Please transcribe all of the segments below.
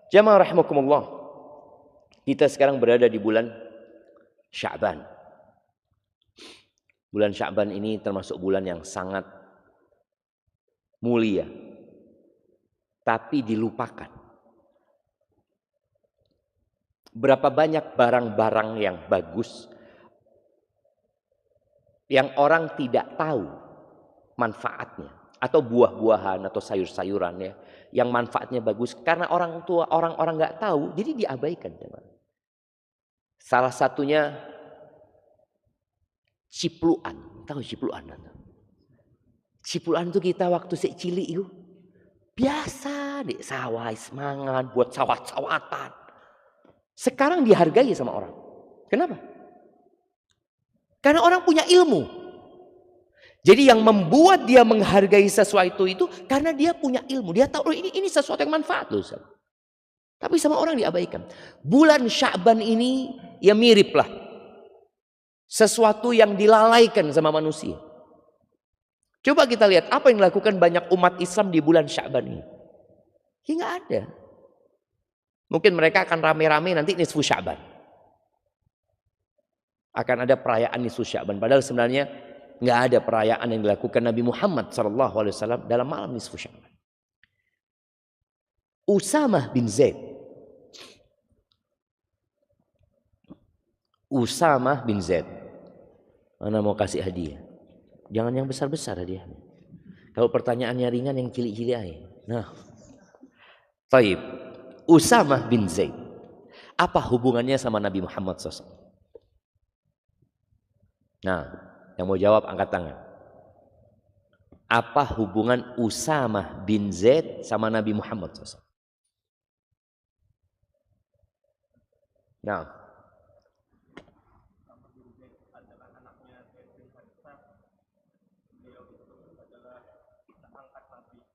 Jamaah rahimakumullah. Kita sekarang berada di bulan Sya'ban. Bulan Sya'ban ini termasuk bulan yang sangat mulia, tapi dilupakan. Berapa banyak barang-barang yang bagus yang orang tidak tahu manfaatnya, atau buah-buahan atau sayur-sayuran ya, yang manfaatnya bagus karena orang-orang nggak tahu, jadi diabaikan. Salah satunya cipluan. Tahu cipluan? Cipluan itu kita waktu cilik itu biasa di sawah semangat buat sawat-sawatan. Sekarang dihargai sama orang. Kenapa? Karena orang punya ilmu. Jadi yang membuat dia menghargai sesuatu itu karena dia punya ilmu. Dia tahu ini sesuatu yang manfaat loh. Tapi sama orang diabaikan. Bulan Sya'ban ini ya mirip lah. Sesuatu yang dilalaikan sama manusia. Coba kita lihat apa yang dilakukan banyak umat Islam di bulan Sya'ban ini. Ya nggak ada. Mungkin mereka akan rame-rame nanti nisfu Sya'ban. Akan ada perayaan nisfu Sya'ban. Padahal sebenarnya nggak ada perayaan yang dilakukan Nabi Muhammad SAW dalam malam nisfu Sya'ban. Usamah bin Zaid. Usamah bin Zaid. Mana mau kasih hadiah? Jangan yang besar-besar hadiahnya. Kalau pertanyaannya ringan yang cilik-cilik aja. Nah. Taib. Usamah bin Zaid. Apa hubungannya sama Nabi Muhammad SAW? Nah, yang mau jawab angkat tangan. Apa hubungan Usamah bin Zaid sama Nabi Muhammad SAW? Nah.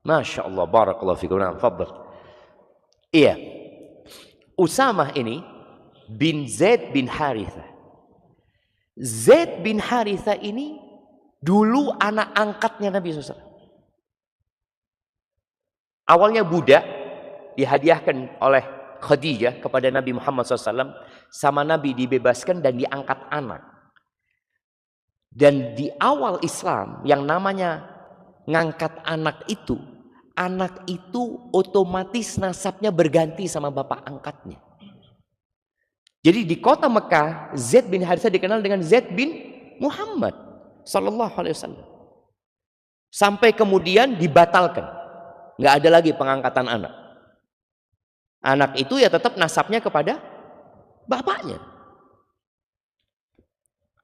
Masya Allah, barakallahu fikum. Nah, fadhal. Iya. Usamah ini bin Zaid bin Harithah. Zaid bin Harithah ini dulu anak angkatnya Nabi SAW. Awalnya budak, dihadiahkan oleh Khadijah kepada Nabi Muhammad SAW. Sama Nabi dibebaskan dan diangkat anak. Dan di awal Islam yang namanya ngangkat anak itu otomatis nasabnya berganti sama bapak angkatnya. Jadi di kota Mekah, Zaid bin Harithah dikenal dengan Zaid bin Muhammad sallallahu alaihi wasallam. Sampai kemudian dibatalkan. Nggak ada lagi pengangkatan anak. Anak itu ya tetap nasabnya kepada bapaknya.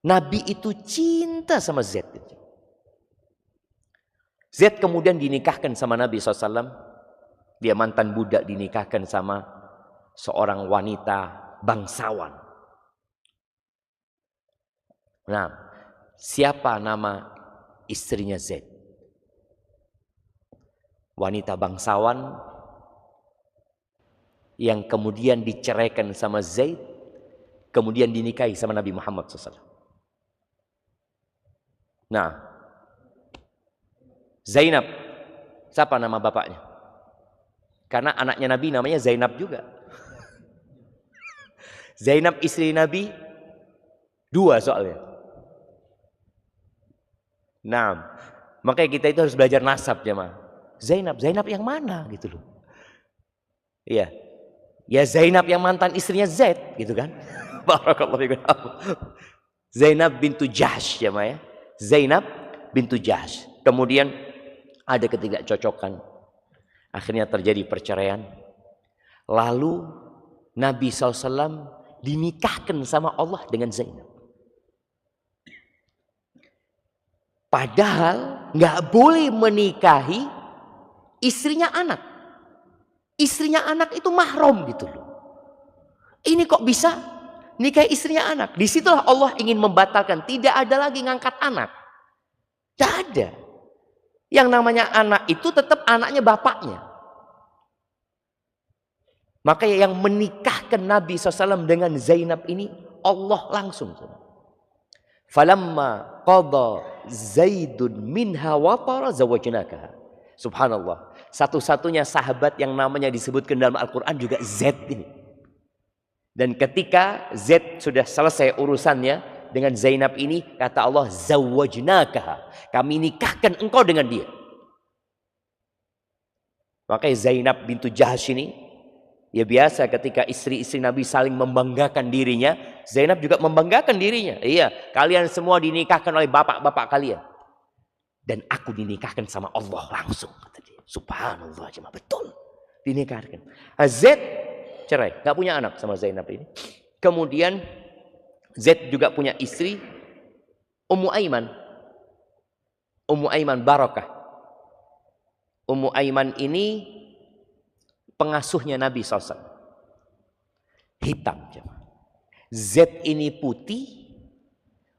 Nabi itu cinta sama Zaid. Zaid kemudian dinikahkan sama Nabi SAW. Dia mantan budak dinikahkan sama seorang wanita bangsawan. Nah, siapa nama istrinya Zaid? Wanita bangsawan yang kemudian diceraikan sama Zaid, kemudian dinikahi sama Nabi Muhammad SAW. Nah, Zainab, siapa nama bapaknya? Karena anaknya Nabi namanya Zainab juga. Zainab istri Nabi dua soalnya. Nah, makanya kita itu harus belajar nasab jemaah. Zainab yang mana gitu loh. Iya. Ya Zainab yang mantan istrinya Zaid gitu kan. Barakallahu fikum. Zainab bintu Jahsh jemaah ya. Zainab bintu Jahsh. Kemudian ada ketidakcocokan. Akhirnya terjadi perceraian. Lalu Nabi SAW dinikahkan sama Allah dengan Zainab. Padahal nggak boleh menikahi istrinya anak. Istrinya anak itu mahram gitu loh. Ini kok bisa nikahi istrinya anak? Disitulah Allah ingin membatalkan. Tidak ada lagi ngangkat anak. Tidak ada. Yang namanya anak itu tetap anaknya bapaknya. Makanya yang menikahkan Nabi SAW dengan Zainab ini Allah langsung. Falamma qada Zaidun minha watara zawajnakaha. Subhanallah. Satu-satunya sahabat yang namanya disebutkan dalam Al-Quran juga Z ini. Dan ketika Z sudah selesai urusannya dengan Zainab ini, kata Allah, zawwajnakaha, kami nikahkan engkau dengan dia. Makanya Zainab bintu Jahsy ini, ya biasa ketika istri-istri Nabi saling membanggakan dirinya, Zainab juga membanggakan dirinya. Iya, kalian semua dinikahkan oleh bapak-bapak kalian. Dan aku dinikahkan sama Allah langsung. Kata dia. Subhanallah, jemaah, betul. Dinikahkan. Z cerai, gak punya anak sama Zainab ini. Kemudian Z juga punya istri, Ummu Aiman. Ummu Aiman Barakah. Ummu Aiman ini pengasuhnya Nabi SAW. Hitam. Z ini putih,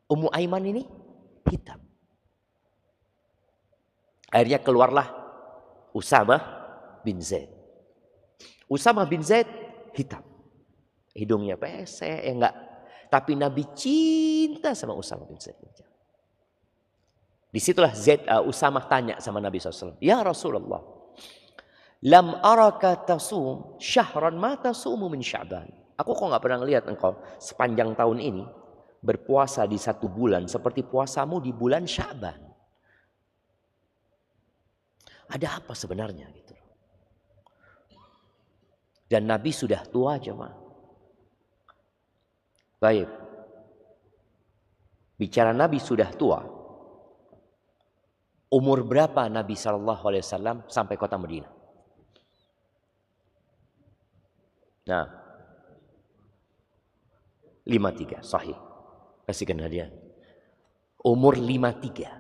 Ummu Aiman ini hitam. Akhirnya keluarlah Usamah bin Zaid. Usamah bin Zaid hitam. Hidungnya pesek, enggak. Tapi Nabi cinta sama Usamah bin Zaid. Disitulah Usamah tanya sama Nabi SAW. Ya Rasulullah, lam araka tasum syahran ma tasumu min Sya'ban. Aku kok nggak pernah lihat engkau sepanjang tahun ini berpuasa di satu bulan seperti puasamu di bulan Sya'ban. Ada apa sebenarnya gitu. Dan Nabi sudah tua, jemaah. Baik. Bicara Nabi sudah tua. Umur berapa Nabi SAW sampai kota Madinah? Nah, 53, sahih. Kasihkan hadiah. Umur 53.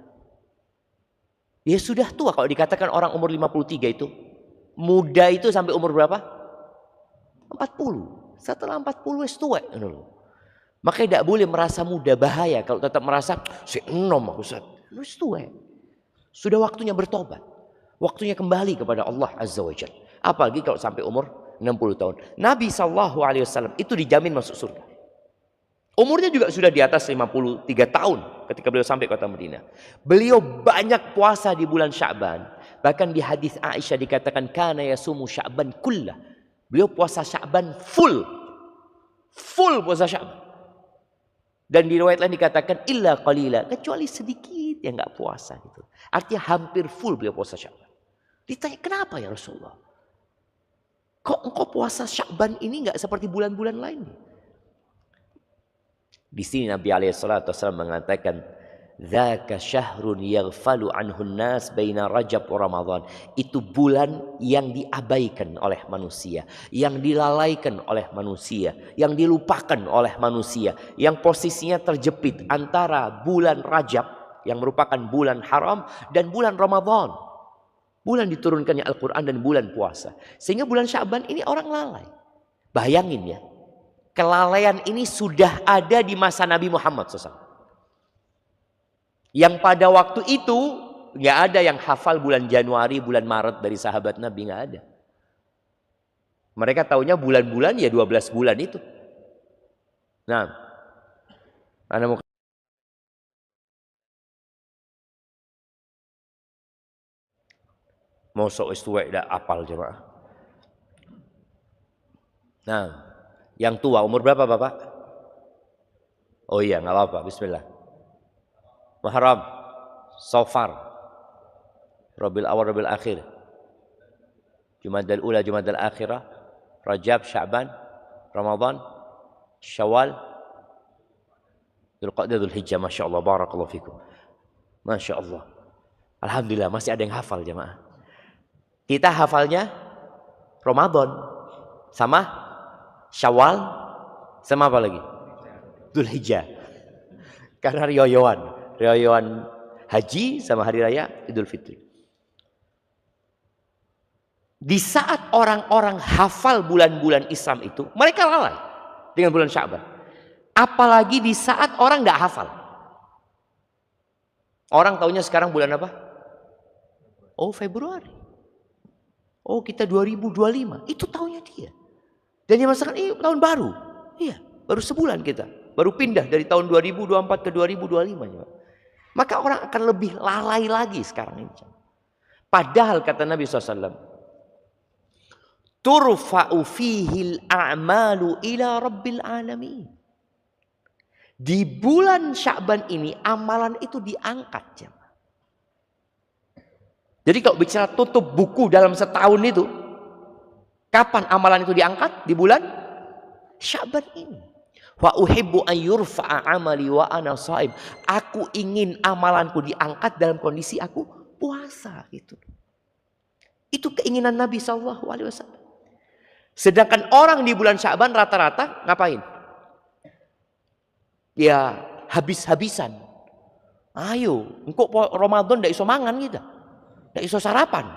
Ya sudah tua kalau dikatakan orang umur 53 itu. Muda itu sampai umur berapa? 40. Setelah 40 es tua. Makanya tidak boleh merasa muda, bahaya. Kalau tetap merasa, si enom aku es tua. Sudah waktunya bertobat. Waktunya kembali kepada Allah Azza wa Jalla. Apalagi kalau sampai umur 60 tahun. Nabi SAW itu dijamin masuk surga. Umurnya juga sudah di atas 53 tahun ketika beliau sampai kota Madinah. Beliau banyak puasa di bulan Sya'ban. Bahkan di hadis Aisyah dikatakan kana yasumu Sya'ban kullah. Beliau puasa Sya'ban full. Full puasa Sya'ban. Dan di riwayat lain dikatakan illa qalila, kecuali sedikit yang enggak puasa gitu. Artinya hampir full beliau puasa Sya'ban. Ditanya, "Kenapa ya Rasulullah? Kok engkau puasa Sya'ban ini enggak seperti bulan-bulan lain?" Di sini Nabi SAW mengatakan, "Dzaka syahrun yaghfalu anhu an-nas baina Rajab wa Ramadan." Itu bulan yang diabaikan oleh manusia, yang dilalaikan oleh manusia, yang dilupakan oleh manusia, yang posisinya terjepit antara bulan Rajab yang merupakan bulan haram dan bulan Ramadan. Bulan diturunkannya Al-Quran dan bulan puasa. Sehingga bulan Sya'ban ini orang lalai. Bayangin ya. Kelalaian ini sudah ada di masa Nabi Muhammad SAW. Yang pada waktu itu nggak ada yang hafal bulan Januari, bulan Maret dari sahabat Nabi, nggak ada. Mereka taunya bulan-bulan ya 12 bulan itu. Nah, Anda mau sok istuwa tidak apal jemaah. Nah, yang tua umur berapa Bapak? Oh iya, nggak apa-apa. Bismillah. Muharram, Safar, Rabiul Awal, Rabiul Akhir, Jumadal Ula, Jumadal Akhirah, Rajab, Sya'ban, Ramadan, Syawal, Dzulqa'dah, Dzulhijjah. Masya Allah, barakallahu fikum. Masya Allah. Alhamdulillah masih ada yang hafal jemaah. Kita hafalnya Ramadan sama Syawal sama apa lagi? Dzulhijjah. Karena riyoyan haji sama hari raya Idul Fitri. Di saat orang-orang hafal bulan-bulan Islam itu, mereka lalai dengan bulan Sya'ban. Apalagi di saat orang nggak hafal. Orang taunya sekarang bulan apa? Oh, Februari. Oh, kita 2025. Itu taunya dia. Dan dia merasakan ini tahun baru. Iya, baru sebulan kita. Baru pindah dari tahun 2024 ke 2025. Maka orang akan lebih lalai lagi sekarang ini. Padahal kata Nabi SAW, turfa'u fihil a'malu ila rabbil alamin. Di bulan Sya'ban ini amalan itu diangkat. Jadi kalau bicara tutup buku dalam setahun itu, kapan amalan itu diangkat? Di bulan Sya'ban ini. Wa uhibbu an yurfa'a amali wa ana shaim. Aku ingin amalanku diangkat dalam kondisi aku puasa gitu. Itu keinginan Nabi SAW. Sedangkan orang di bulan Sya'ban rata-rata ngapain? Ya habis-habisan. Ayo, engkau Ramadan ndak iso mangan kita. Ndak iso sarapan.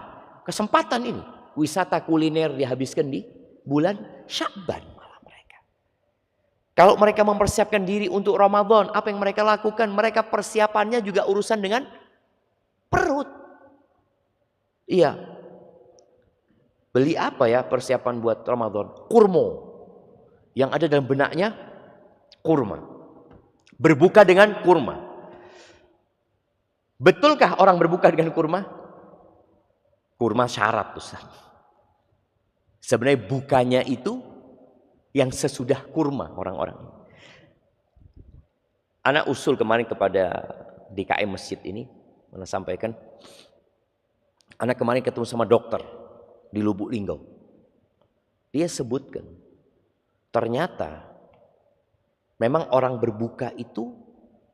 Kesempatan ini. Wisata kuliner dihabiskan di bulan Sya'ban malah mereka. Kalau mereka mempersiapkan diri untuk Ramadan, apa yang mereka lakukan? Mereka persiapannya juga urusan dengan perut. Iya. Beli apa ya persiapan buat Ramadan? Kurma. Yang ada dalam benaknya kurma. Berbuka dengan kurma. Betulkah orang berbuka dengan kurma? Kurma syarat, Ustaz. Sebenarnya bukanya itu yang sesudah kurma orang-orang. Anak usul kemarin kepada DKM masjid ini, mana sampaikan, anak kemarin ketemu sama dokter di Lubuk Linggau. Dia sebutkan, ternyata memang orang berbuka itu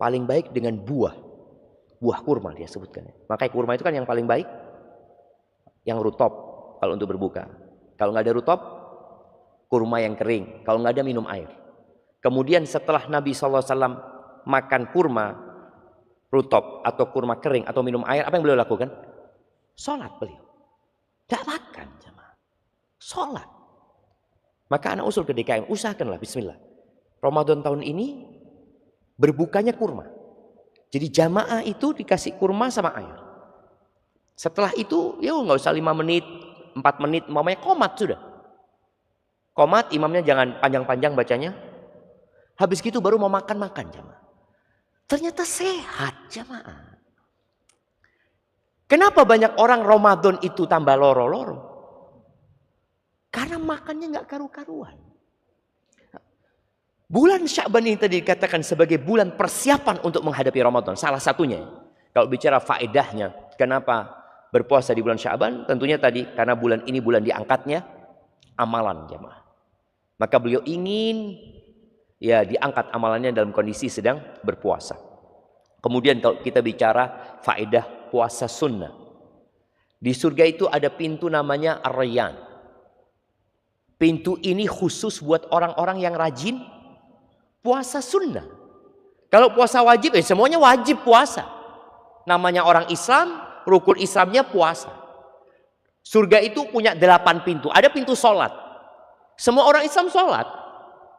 paling baik dengan buah kurma dia sebutkan. Makanya kurma itu kan yang paling baik, yang rutop kalau untuk berbuka. Kalau nggak ada rutop, kurma yang kering. Kalau nggak ada, minum air. Kemudian setelah Nabi SAW makan kurma rutop atau kurma kering atau minum air, apa yang beliau lakukan? Sholat beliau. Tidak makan, jemaah. Sholat. Maka anak usul ke DKM, usahakanlah bismillah. Ramadan tahun ini berbukanya kurma. Jadi jamaah itu dikasih kurma sama air. Setelah itu, ya nggak usah 5 menit, 4 menit, mamanya qomat sudah. Qomat, imamnya jangan panjang-panjang bacanya. Habis gitu baru mau makan-makan jamaah. Ternyata sehat jamaah. Kenapa banyak orang Ramadan itu tambah loro-loro? Karena makannya nggak karu-karuan. Bulan Sya'ban ini tadi dikatakan sebagai bulan persiapan untuk menghadapi Ramadan. Salah satunya. Kalau bicara faedahnya, kenapa berpuasa di bulan Sya'ban? Tentunya tadi karena bulan ini bulan diangkatnya amalan jemaah. Maka beliau ingin ya diangkat amalannya dalam kondisi sedang berpuasa. Kemudian kalau kita bicara faedah puasa sunnah. Di surga itu ada pintu namanya Ar-Rayyan. Pintu ini khusus buat orang-orang yang rajin puasa sunnah. Kalau puasa wajib, semuanya wajib puasa. Namanya orang Islam, rukun Islamnya puasa. Surga itu punya 8 pintu. Ada pintu sholat. Semua orang Islam sholat.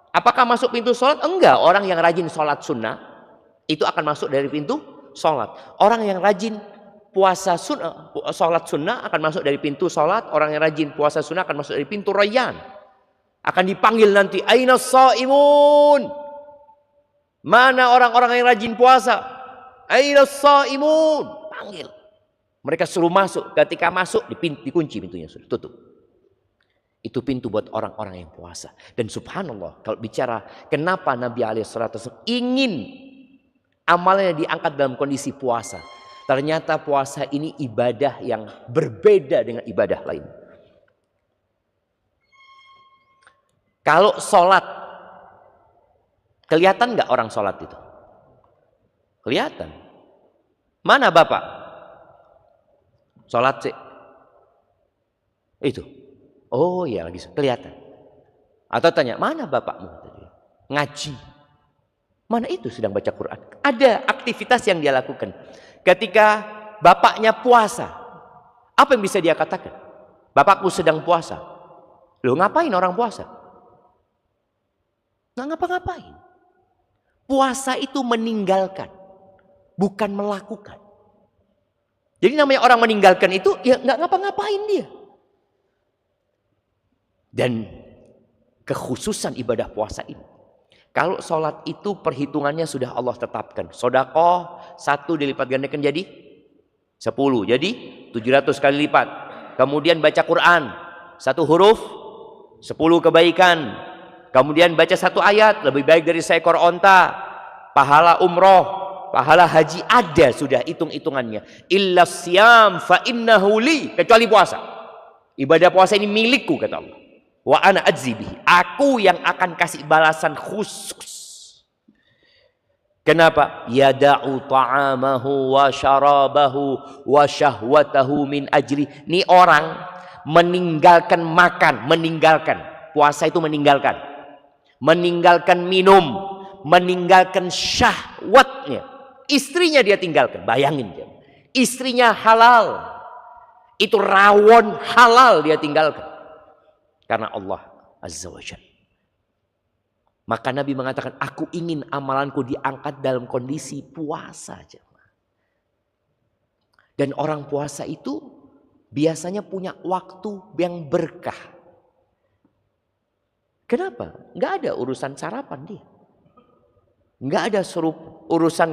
Apakah masuk pintu sholat? Enggak. Orang yang rajin sholat sunnah, itu akan masuk dari pintu sholat. Orang yang rajin puasa sunnah, sholat sunnah akan masuk dari pintu sholat. Orang yang rajin puasa sunnah akan masuk dari pintu Rayyan. Akan dipanggil nanti, Aina shaimun? Mana orang-orang yang rajin puasa? Aina shaimun? Panggil. Mereka suruh masuk. Ketika masuk, dikunci pintunya, sudah tutup. Itu pintu buat orang-orang yang puasa. Dan subhanallah, kalau bicara kenapa Nabi SAW ingin amalnya diangkat dalam kondisi puasa. Ternyata puasa ini ibadah yang berbeda dengan ibadah lain. Kalau sholat, kelihatan nggak orang sholat itu? Kelihatan. Mana bapak? Sholat sih. Itu. Oh iya lagi kelihatan. Atau tanya, mana bapakmu? Ngaji. Mana itu sedang baca Quran? Ada aktivitas yang dia lakukan. Ketika bapaknya puasa, apa yang bisa dia katakan? Bapakku sedang puasa. Loh ngapain orang puasa? Nggak ngapa-ngapain. Puasa itu meninggalkan, bukan melakukan. Jadi namanya orang meninggalkan itu, ya nggak ngapa-ngapain dia. Dan kekhususan ibadah puasa ini. Kalau sholat itu perhitungannya sudah Allah tetapkan. Sedekah 1 dilipat gandakan jadi 10. Jadi 700 kali lipat. Kemudian baca Quran. 1 huruf 10 kebaikan. Kemudian baca 1 ayat lebih baik dari seekor onta. Pahala umroh, pahala haji ada sudah hitung-hitungannya. Illa siyam fa innahu li, kecuali puasa. Ibadah puasa ini milikku kata Allah. Wa ana ajzi bihi. Aku yang akan kasih balasan khusus. Kenapa? Yada'u ta'amahu wa syarabahu wa syahwatahu min ajli. Ini orang meninggalkan makan, meninggalkan. Puasa itu meninggalkan. Meninggalkan minum, meninggalkan syahwatnya. Istrinya dia tinggalkan, bayangin dia. Istrinya halal. Itu rawon halal dia tinggalkan. Karena Allah Azza wa Jalla. Maka Nabi mengatakan, aku ingin amalanku diangkat dalam kondisi puasa. Dan orang puasa itu biasanya punya waktu yang berkah. Kenapa? Nggak ada urusan sarapan dia. Nggak ada urusan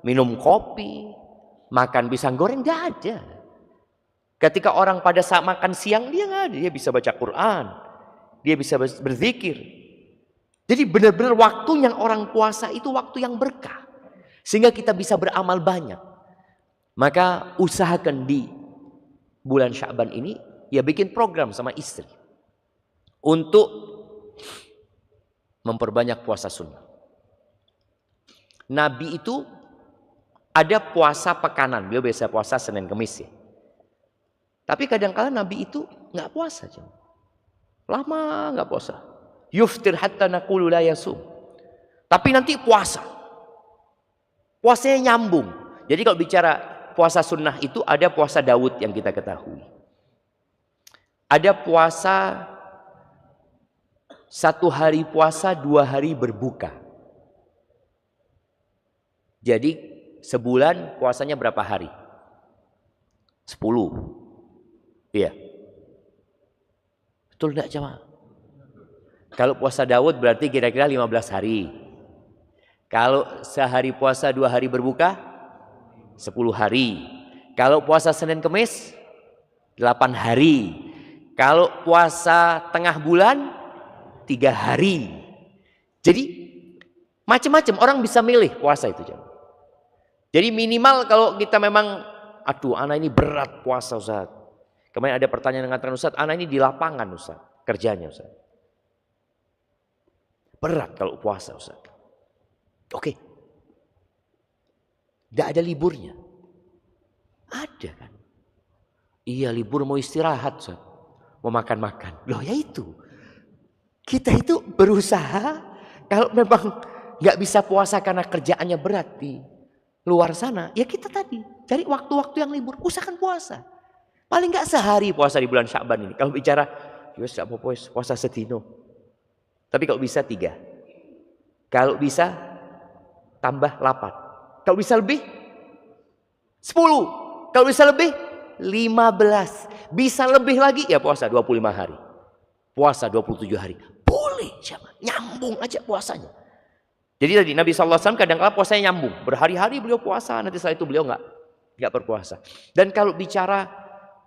minum kopi, makan pisang goreng, nggak ada. Ketika orang pada saat makan siang, dia nggak ada. Dia bisa baca Quran, dia bisa berzikir. Jadi benar-benar waktu yang orang puasa itu waktu yang berkah. Sehingga kita bisa beramal banyak. Maka usahakan di bulan Sya'ban ini, ya bikin program sama istri. Untuk memperbanyak puasa sunnah. Nabi itu ada puasa pekanan. Beliau biasa puasa Senin Kemis ya. Tapi kadang-kala Nabi itu nggak puasa. Lama nggak puasa. Yuftir hatta naqulu la yasum. Tapi nanti puasa. Puasanya nyambung. Jadi kalau bicara puasa sunnah itu ada puasa Daud yang kita ketahui. Ada puasa 1 hari puasa, 2 hari berbuka. Jadi sebulan puasanya berapa hari? 10. Iya. Betul enggak jemaah? Kalau puasa Daud berarti kira-kira 15 hari. Kalau sehari puasa 2 hari berbuka 10 hari. Kalau puasa Senin Kemis 8 hari. Kalau puasa tengah bulan 3 hari. Jadi macam-macam orang bisa milih puasa itu. Jadi minimal kalau kita memang, aduh anak ini berat puasa Ustaz. Kemarin ada pertanyaan yang mengatakan, Ustaz, anak ini di lapangan Ustaz, kerjanya Ustaz. Berat kalau puasa Ustaz. Oke. Tidak ada liburnya. Ada kan? Iya libur mau istirahat Ustaz. Mau makan-makan. Loh ya itu. Kita itu berusaha, kalau memang nggak bisa puasa karena kerjaannya berat di luar sana, ya kita tadi cari waktu-waktu yang libur, usahakan puasa. Paling nggak sehari puasa di bulan Sya'ban ini. Kalau bicara, ya nggak apa-apa puasa sedino. Tapi kalau bisa 3. Kalau bisa tambah 8. Kalau bisa lebih 10. Kalau bisa lebih 15. Bisa lebih lagi ya puasa 25 hari. Puasa 27 hari. Boleh, nyambung aja puasanya. Jadi tadi Nabi SAW kadang-kadang puasanya nyambung. Berhari-hari beliau puasa, nanti setelah itu beliau nggak berpuasa. Dan kalau bicara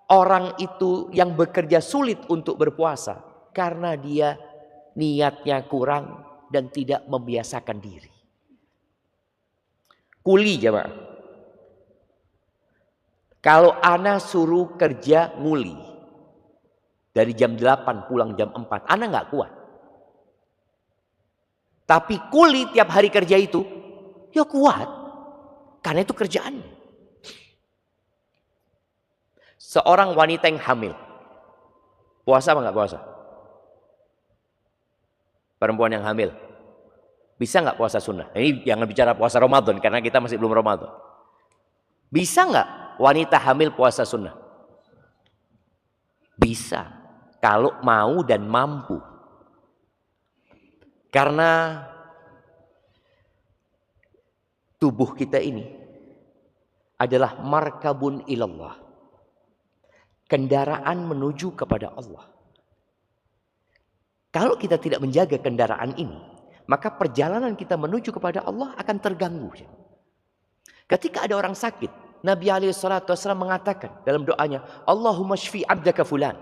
orang itu yang bekerja sulit untuk berpuasa karena dia niatnya kurang dan tidak membiasakan diri. Kuli jemaah. Kalau ana suruh kerja nguli dari jam 8 pulang jam 4, ana nggak kuat. Tapi kuli tiap hari kerja itu, ya kuat. Karena itu kerjaannya. Seorang wanita yang hamil, puasa apa nggak puasa? Perempuan yang hamil, bisa nggak puasa sunnah? Ini jangan bicara puasa Ramadan, karena kita masih belum Ramadan. Bisa nggak wanita hamil puasa sunnah? Bisa, kalau mau dan mampu. Karena tubuh kita ini adalah markabun ilallah. Kendaraan menuju kepada Allah. Kalau kita tidak menjaga kendaraan ini, maka perjalanan kita menuju kepada Allah akan terganggu. Ketika ada orang sakit, Nabi SAW mengatakan dalam doanya, Allahumma shfi abdaka fulan.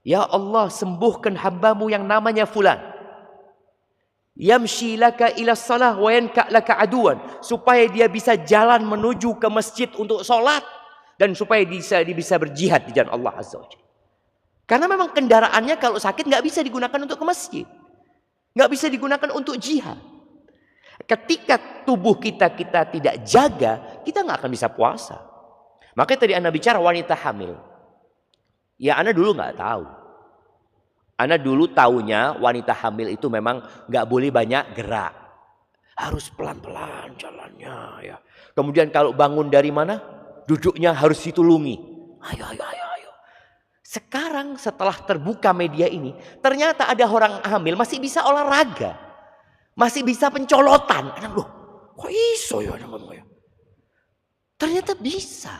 Ya Allah, sembuhkan hambamu yang namanya fulan. Yamshi laka ila salah wa yanka laka aduan. Supaya dia bisa jalan menuju ke masjid untuk sholat. Dan supaya dia bisa berjihad di jalan Allah Azza wa Jalla. Karena memang kendaraannya kalau sakit nggak bisa digunakan untuk ke masjid. Nggak bisa digunakan untuk jihad. Ketika tubuh kita tidak jaga, kita nggak akan bisa puasa. Makanya tadi Anda bicara wanita hamil. Ya Anda dulu nggak tahu. Anda dulu taunya wanita hamil itu memang nggak boleh banyak gerak. Harus pelan-pelan jalannya. Ya. Kemudian kalau bangun dari mana? Duduknya harus ditulungi. Ayo. Sekarang setelah terbuka media ini, ternyata ada orang hamil masih bisa olahraga. Masih bisa pencolotan. Loh, kok iso ya? Ternyata bisa.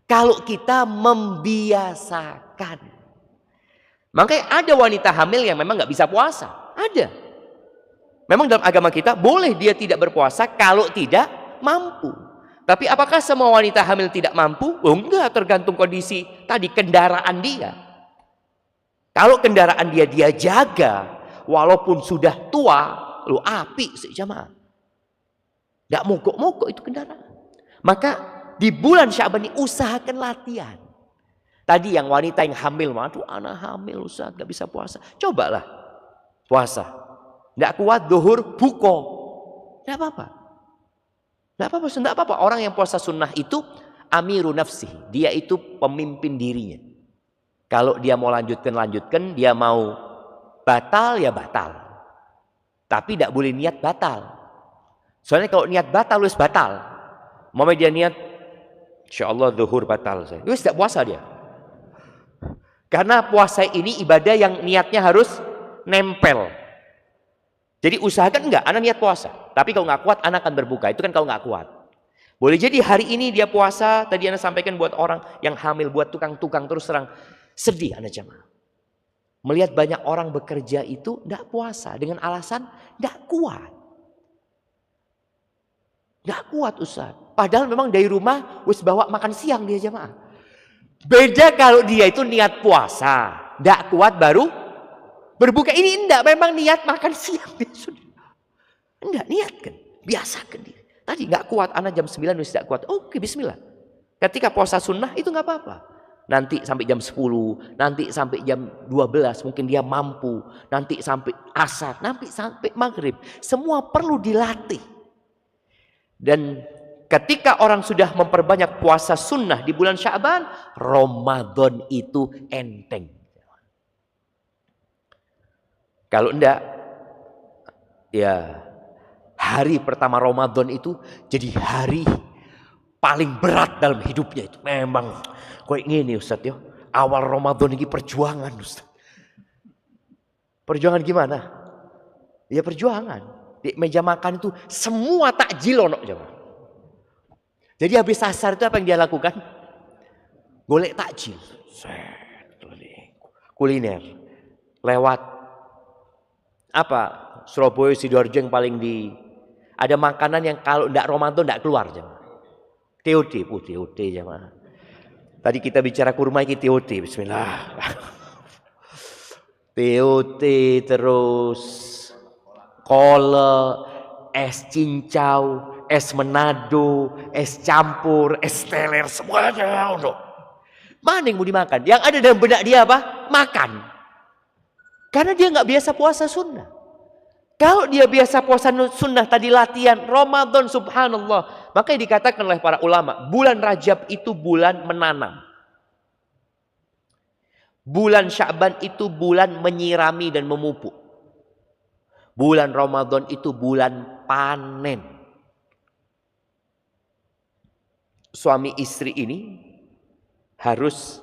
Kalau kita membiasakan. Makanya ada wanita hamil yang memang nggak bisa puasa. Ada. Memang dalam agama kita boleh dia tidak berpuasa kalau tidak mampu. Tapi apakah semua wanita hamil tidak mampu? Oh enggak, tergantung kondisi tadi kendaraan dia. Kalau kendaraan dia jaga, walaupun sudah tua, lu api sejamaah. Enggak mogok-mogok itu kendaraan. Maka di bulan Sya'ban ini usahakan latihan. Tadi yang wanita yang hamil, aduh anak hamil Ustaz enggak bisa puasa. Cobalah puasa. Enggak kuat zuhur buko. Enggak apa-apa. Enggak apa-apa. Orang yang puasa sunnah itu amiru nafsi. Dia itu pemimpin dirinya. Kalau dia mau lanjutkan. Dia mau batal, ya batal. Tapi tidak boleh niat batal. Soalnya kalau niat batal, harus batal. Mau dia niat, insya Allah zuhur batal. Terus tidak puasa dia. Karena puasa ini ibadah yang niatnya harus nempel. Jadi usahakan enggak, anak niat puasa. Tapi kalau nggak kuat, anak akan berbuka. Itu kan kalau nggak kuat. Boleh jadi hari ini dia puasa. Tadi anak sampaikan buat orang yang hamil, buat tukang-tukang terus terang. Sedih anak jamaah. Melihat banyak orang bekerja itu nggak puasa. Dengan alasan nggak kuat. Nggak kuat Ustaz. Padahal memang dari rumah wis bawa makan siang dia jamaah. Beda kalau dia itu niat puasa. Nggak kuat baru berbuka. Ini enggak, memang niat makan siang. Enggak, niatkan. Biasakan dia. Tadi enggak kuat, anak jam 9 wis tidak kuat. Oke, bismillah. Ketika puasa sunnah itu enggak apa-apa. Nanti sampai jam 10, nanti sampai jam 12 mungkin dia mampu. Nanti sampai asar, nanti sampai maghrib. Semua perlu dilatih. Dan ketika orang sudah memperbanyak puasa sunnah di bulan Sya'ban, Ramadan itu enteng. Kalau enggak, ya hari pertama Ramadan itu jadi hari paling berat dalam hidupnya itu. Memang kayak gini Ustaz ya. Awal Ramadan ini perjuangan Ustaz. Perjuangan gimana? Ya perjuangan. Di meja makan itu semua takjil ono jemaah. Jadi habis asar itu apa yang dia lakukan? Golek takjil. Kuliner. Lewat apa? Surabaya, Sidoarjo yang paling ada makanan yang kalau enggak Ramadan enggak keluar jemaah. TOD jemaah. Tadi kita bicara kurma ini TOD, bismillah. TOD terus kole, es cincau, es Manado, es campur, es teler, semuanya untuk. Mana yang mau dimakan? Yang ada dalam benak dia apa? Makan. Karena dia nggak biasa puasa sunnah. Kalau dia biasa puasa sunnah tadi latihan Ramadan subhanallah. Makanya dikatakan oleh para ulama, bulan Rajab itu bulan menanam. Bulan Sya'ban itu bulan menyirami dan memupuk. Bulan Ramadan itu bulan panen. Suami istri ini harus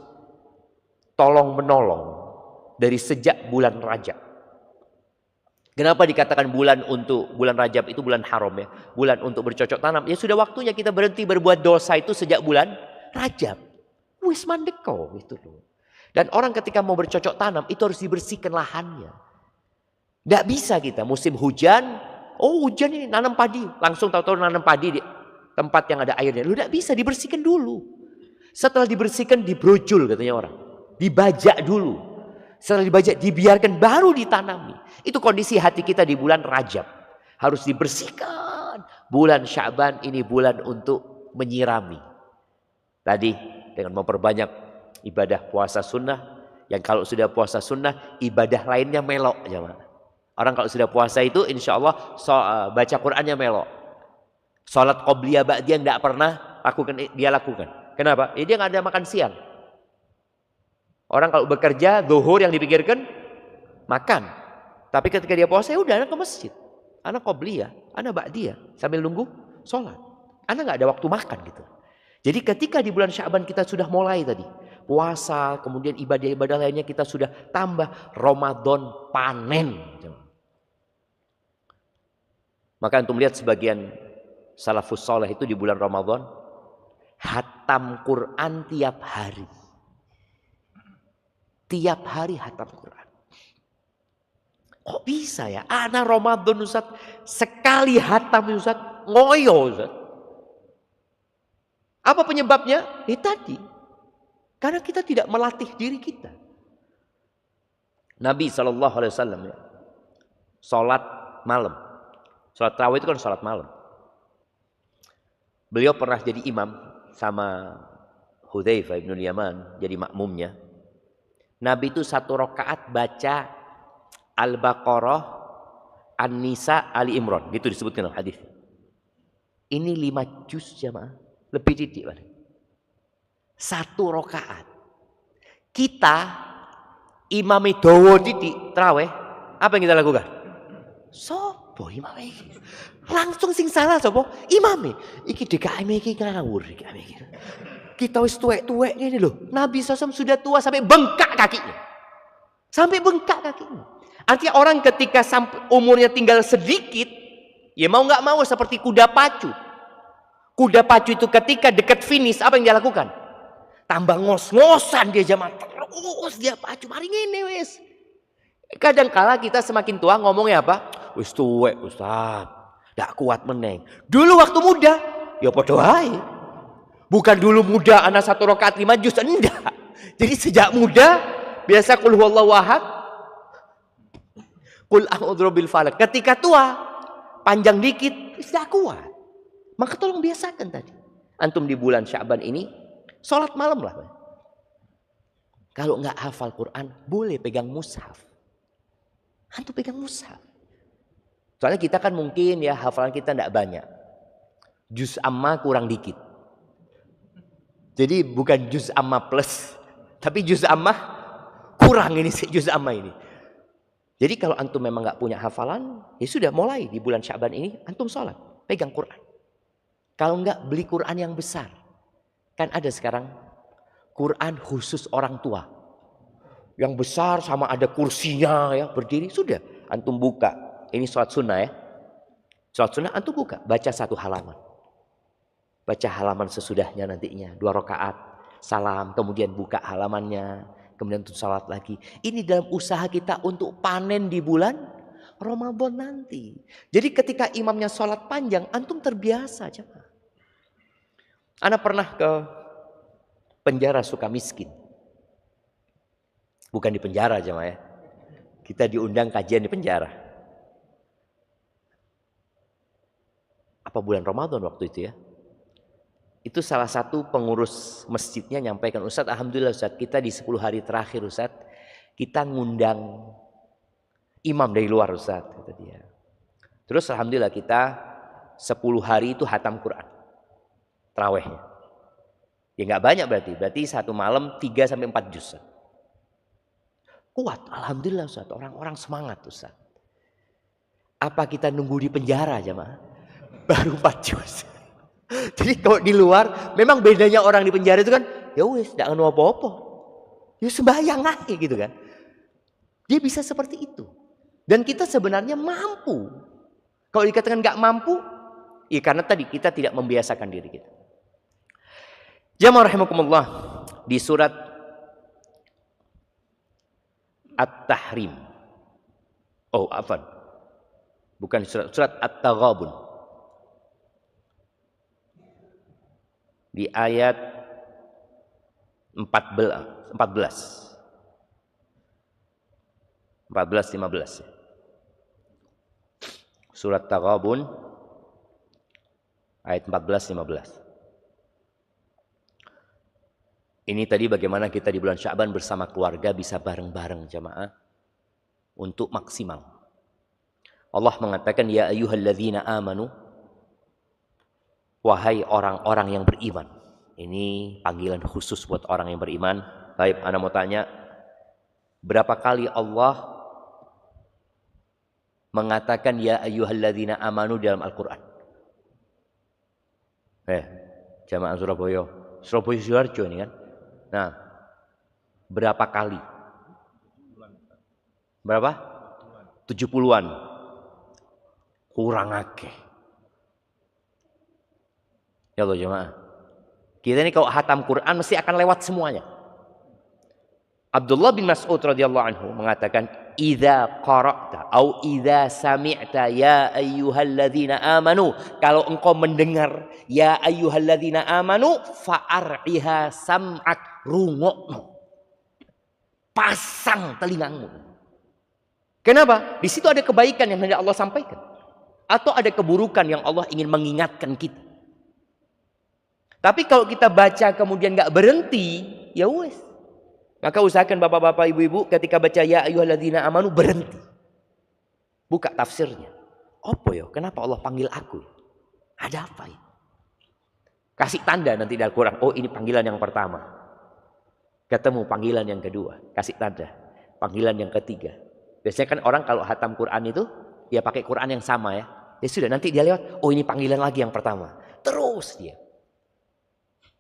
tolong menolong dari sejak bulan Rajab. Kenapa dikatakan bulan Rajab itu bulan haram ya? Bulan untuk bercocok tanam. Ya sudah waktunya kita berhenti berbuat dosa itu sejak bulan Rajab. Wis mandeko gitu loh. Dan orang ketika mau bercocok tanam itu harus dibersihkan lahannya. Nggak bisa kita musim hujan, oh hujan ini nanam padi, langsung tahu-tahu nanam padi tempat yang ada airnya. Lu tidak bisa, dibersihkan dulu. Setelah dibersihkan, dibrojul katanya orang. Dibajak dulu. Setelah dibajak, dibiarkan, baru ditanami. Itu kondisi hati kita di bulan Rajab. Harus dibersihkan. Bulan Sya'ban ini bulan untuk menyirami. Tadi dengan memperbanyak ibadah puasa sunnah. Yang kalau sudah puasa sunnah, ibadah lainnya melok. Orang kalau sudah puasa itu insya Allah baca Qur'annya melok. Salat qobliyah ba'diyah tidak pernah dia lakukan. Kenapa? Dia nggak ada makan siang. Orang kalau bekerja, zuhur yang dipikirkan makan. Tapi ketika dia puasa, ya udah anak ke masjid. Anak qobliyah, anak ba'diyah. Sambil nunggu sholat. Anak nggak ada waktu makan gitu. Jadi ketika di bulan Sya'ban kita sudah mulai tadi. Puasa, kemudian ibadah-ibadah lainnya kita sudah tambah. Ramadan panen. Maka antum lihat sebagian salafus soleh itu di bulan Ramadan hatam Quran tiap hari. Tiap hari hatam Quran. Kok bisa ya? Anak Ramadan Ustaz sekali hatam Ustaz ngoyo Ustaz. Apa penyebabnya? Tadi. Karena kita tidak melatih diri kita. Nabi SAW ya, sholat malam. Sholat tarawih itu kan sholat malam. Beliau pernah jadi imam sama Hudzaifah bin Yaman, jadi makmumnya. Nabi itu 1 rakaat baca Al-Baqarah, An-Nisa, Ali Imran. Gitu disebutkan dalam hadis. Ini 5 juz jamaah. Lebih titik. 1 rakaat. Kita imami dawa titik tarawih, apa yang kita lakukan? Sopo imame iki? Langsung sing salah sopo? Imame. Iki DKM iki ngawur iki. Kita wis tuwek-tuwek ngene lho. Nabi SAW sudah tua sampai bengkak kakinya. Sampai bengkak kakinya. Artinya orang ketika sampai umurnya tinggal sedikit, ya mau nggak mau seperti kuda pacu. Kuda pacu itu ketika dekat finish, apa yang dia lakukan? Tambah ngos-ngosan dia jamaah. Terus dia pacu. Mari ngene wis. Kadang-kala kita semakin tua ngomongnya apa? Wis tuwek Ustaz. Ndak kuat meneng. Dulu waktu muda, ya padha wae. Bukan dulu muda anak 1 rakaat 5 juz, enggak. Jadi sejak muda biasa qul huwallahu ahad, qul a'udzu birabbil falaq. Ketika tua, panjang dikit, sudah kuat. Maka tolong biasakan tadi. Antum di bulan Sya'ban ini sholat malam lah. Kalau enggak hafal Quran, boleh pegang mushaf. Antum pegang mushaf. Soalnya kita kan mungkin ya hafalan kita enggak banyak. Juz amma kurang dikit. Jadi bukan juz amma plus, tapi juz amma kurang ini sih juz amma ini. Jadi kalau antum memang nggak punya hafalan, ya sudah mulai di bulan Sya'ban ini antum sholat, pegang Quran. Kalau nggak beli Quran yang besar, kan ada sekarang Quran khusus orang tua, yang besar sama ada kursinya ya berdiri sudah antum buka. Ini sholat sunnah ya, sholat sunnah antum buka, baca 1 halaman. Baca halaman sesudahnya nantinya 2 rakaat salam, kemudian buka halamannya, kemudian untuk salat lagi. Ini dalam usaha kita untuk panen di bulan Ramadan nanti. Jadi ketika imamnya sholat panjang, antum terbiasa aja. Ana pernah ke penjara Sukamiskin. Bukan di penjara aja ya. Kita diundang kajian di penjara. Apa bulan Ramadan waktu itu ya? Itu salah satu pengurus masjidnya nyampaikan, Ustadz alhamdulillah Ustadz kita di 10 hari terakhir Ustadz kita ngundang imam dari luar Ustadz kata dia. Terus alhamdulillah kita 10 hari itu hatam Quran tarawihnya. Ya nggak banyak berarti 1 malam 3 sampai 4 juz. Kuat alhamdulillah Ustadz, orang-orang semangat Ustadz. Apa kita nunggu di penjara jamaah? Baru 4 juz. Jadi kalau di luar, memang bedanya orang di penjara itu kan, ya wis, tidak nganu apa-apa. Ya sembahyang aja gitu kan. Dia bisa seperti itu. Dan kita sebenarnya mampu. Kalau dikatakan nggak mampu, ya karena tadi kita tidak membiasakan diri kita. Jamaah rahimakumullah, di surat At-Tahrim. Oh, afwan. Bukan surat At-Taghabun. di ayat 14, 15. Surat Taghabun ayat 14-15. Ini tadi bagaimana kita di bulan Sya'ban bersama keluarga bisa bareng-bareng jamaah untuk maksimal. Allah mengatakan ya ayyuhalladzina amanu, wahai orang-orang yang beriman. Ini panggilan khusus buat orang yang beriman. Baik, ana mau tanya, berapa kali Allah mengatakan ya ayyuhalladzina amanu dalam Al-Qur'an? Jamaah Surabaya Sidoarjo ini kan. Nah, berapa kali? Berapa? 70-an. Kurang akeh. Ya Allah jemaah. Kita ini kalau hatam Quran mesti akan lewat semuanya. Abdullah bin Mas'ud radhiyallahu anhu mengatakan, "Idza qara'ta au idza sami'ta ya ayyuhalladzina amanu." Kalau engkau mendengar ya ayyuhalladzina amanu fa'ar'iha sam'ak, rungokno. Pasang telingamu. Kenapa? Di situ ada kebaikan yang hendak Allah sampaikan atau ada keburukan yang Allah ingin mengingatkan kita. Tapi kalau kita baca kemudian enggak berhenti, ya wes. Maka usahakan bapak-bapak, ibu-ibu ketika baca ya ayyuhalladzina amanu berhenti. Buka tafsirnya. Apa ya? Kenapa Allah panggil aku? Ada apa ya? Kasih tanda nanti di Al-Quran. Oh, ini panggilan yang pertama. Ketemu panggilan yang kedua. Kasih tanda. Panggilan yang ketiga. Biasanya kan orang kalau hatam Quran itu ya pakai Quran yang sama ya. Ya sudah, nanti dia lewat. Oh, ini panggilan lagi yang pertama. Terus dia.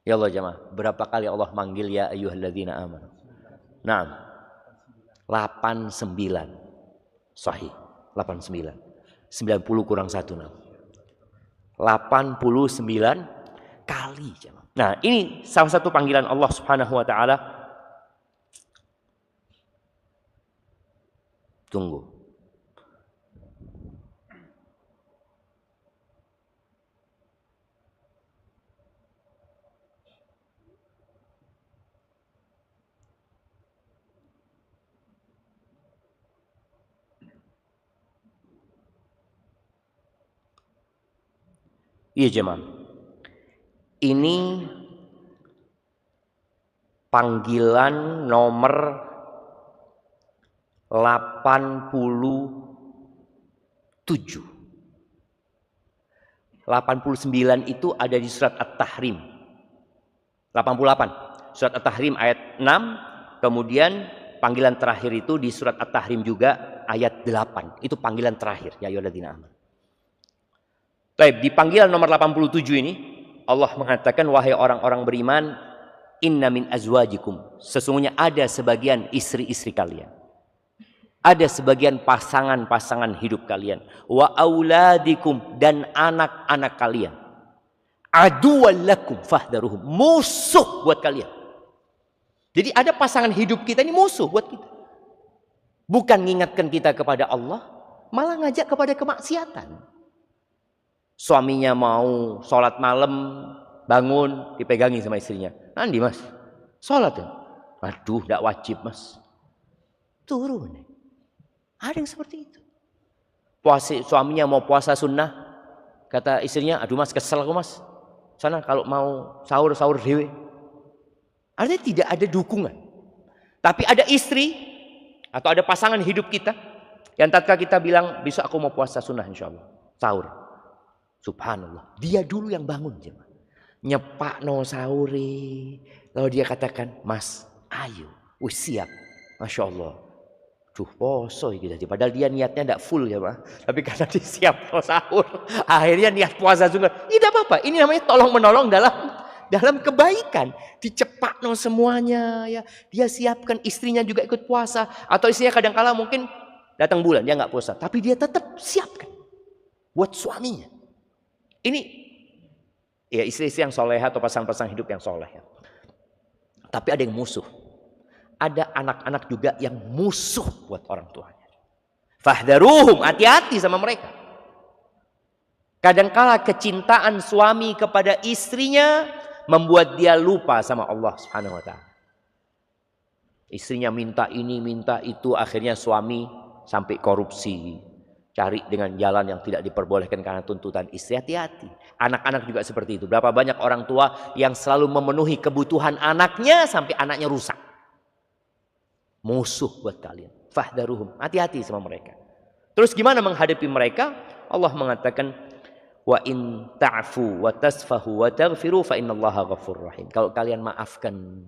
Ya Allah jemaah, berapa kali Allah manggil ya ayyuhalladzina amanu? Nah, 89. Sahih, 89. 90 kurang 1, 89 kali. Nah, ini salah satu panggilan Allah Subhanahu wa taala. Tunggu. Iya jemaah. Ini panggilan nomor 87. 89 itu ada di surat At-Tahrim. 88. Surat At-Tahrim ayat 6. Kemudian panggilan terakhir itu di surat At-Tahrim juga ayat 8. Itu panggilan terakhir. Ya ayyuhalladzina amanu. Baik, di panggilan nomor 87 ini Allah mengatakan, wahai orang-orang beriman, inna min azwajikum, sesungguhnya ada sebagian istri-istri kalian, ada sebagian pasangan-pasangan hidup kalian, wa auladikum, dan anak-anak kalian, aduwwan lakum fahdharuhum, musuh buat kalian. Jadi ada pasangan hidup kita ini musuh buat kita. Bukan mengingatkan kita kepada Allah, malah ngajak kepada kemaksiatan. Suaminya mau sholat malam, bangun, dipegangi sama istrinya. Nanti mas, sholat ya? Aduh, tidak wajib mas. Turun. Ada yang seperti itu. Suaminya mau puasa sunnah, kata istrinya, aduh mas kesel aku mas. Sana kalau mau sahur dewe. Artinya tidak ada dukungan. Tapi ada istri atau ada pasangan hidup kita yang tatkala kita bilang, besok aku mau puasa sunnah insya Allah, sahur. Subhanallah, dia dulu yang bangun jemaah. Nyepak no sahuri. Lalu dia katakan, mas, ayo, wis siap. Masya Allah. Duh, poso gitu. Padahal dia niatnya tidak full ya, Pak. Tapi karena dia siap no sahur, akhirnya niat puasa juga. Tidak apa-apa. Ini namanya tolong menolong dalam kebaikan. Dicepak no semuanya ya. Dia siapkan, istrinya juga ikut puasa, atau istrinya kadang-kala mungkin datang bulan dia nggak puasa, tapi dia tetap siapkan buat suaminya. Ini ya istri-istri yang soleh atau pasangan-pasangan hidup yang soleh. Tapi ada yang musuh. Ada anak-anak juga yang musuh buat orang tuanya. Fahdharuhum, hati-hati sama mereka. Kadangkala kecintaan suami kepada istrinya membuat dia lupa sama Allah Subhanahu wa taala. Istrinya minta ini, minta itu, akhirnya suami sampai korupsi. Cari dengan jalan yang tidak diperbolehkan karena tuntutan istri. Hati-hati. Anak-anak juga seperti itu. Berapa banyak orang tua yang selalu memenuhi kebutuhan anaknya sampai anaknya rusak. Musuh buat kalian. Fahdaruhum. Hati-hati sama mereka. Terus gimana menghadapi mereka? Allah mengatakan, wa in ta'fu wa tasfahu wa taghfiru fa innallaha ghafurur rahim. Kalau kalian maafkan,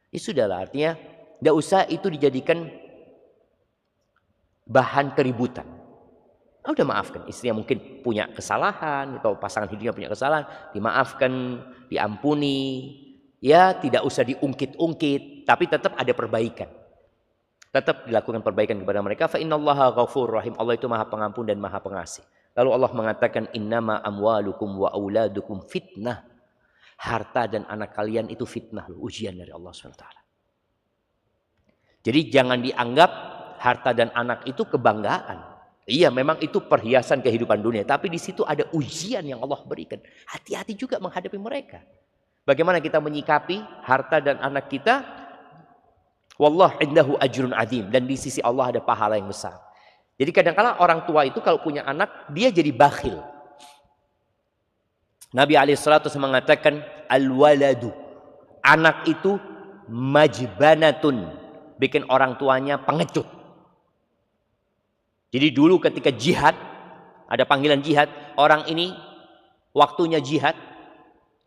ya sudahlah, artinya tidak usah itu dijadikan bahan keributan. Udah maafkan, istrinya mungkin punya kesalahan atau pasangan hidupnya punya kesalahan, dimaafkan, diampuni, ya tidak usah diungkit-ungkit, tapi tetap ada perbaikan. Tetap dilakukan perbaikan kepada mereka. Fa innallaha ghafurur rahim. Allah itu Maha Pengampun dan Maha Pengasih. Lalu Allah mengatakan, innama amwalukum wa auladukum fitnah. Harta dan anak kalian itu fitnah, ujian dari Allah SWT. Jadi jangan dianggap harta dan anak itu kebanggaan. Iya, memang itu perhiasan kehidupan dunia, tapi di situ ada ujian yang Allah berikan. Hati-hati juga menghadapi mereka. Bagaimana kita menyikapi harta dan anak kita? Wallah indahu ajrun azim, dan di sisi Allah ada pahala yang besar. Jadi kadang-kala orang tua itu kalau punya anak, dia jadi bakhil. Nabi alaihissalatu mengatakan, al-waladu, anak itu majbanatun, bikin orang tuanya pengecut. Jadi dulu ketika jihad, ada panggilan jihad, orang ini waktunya jihad,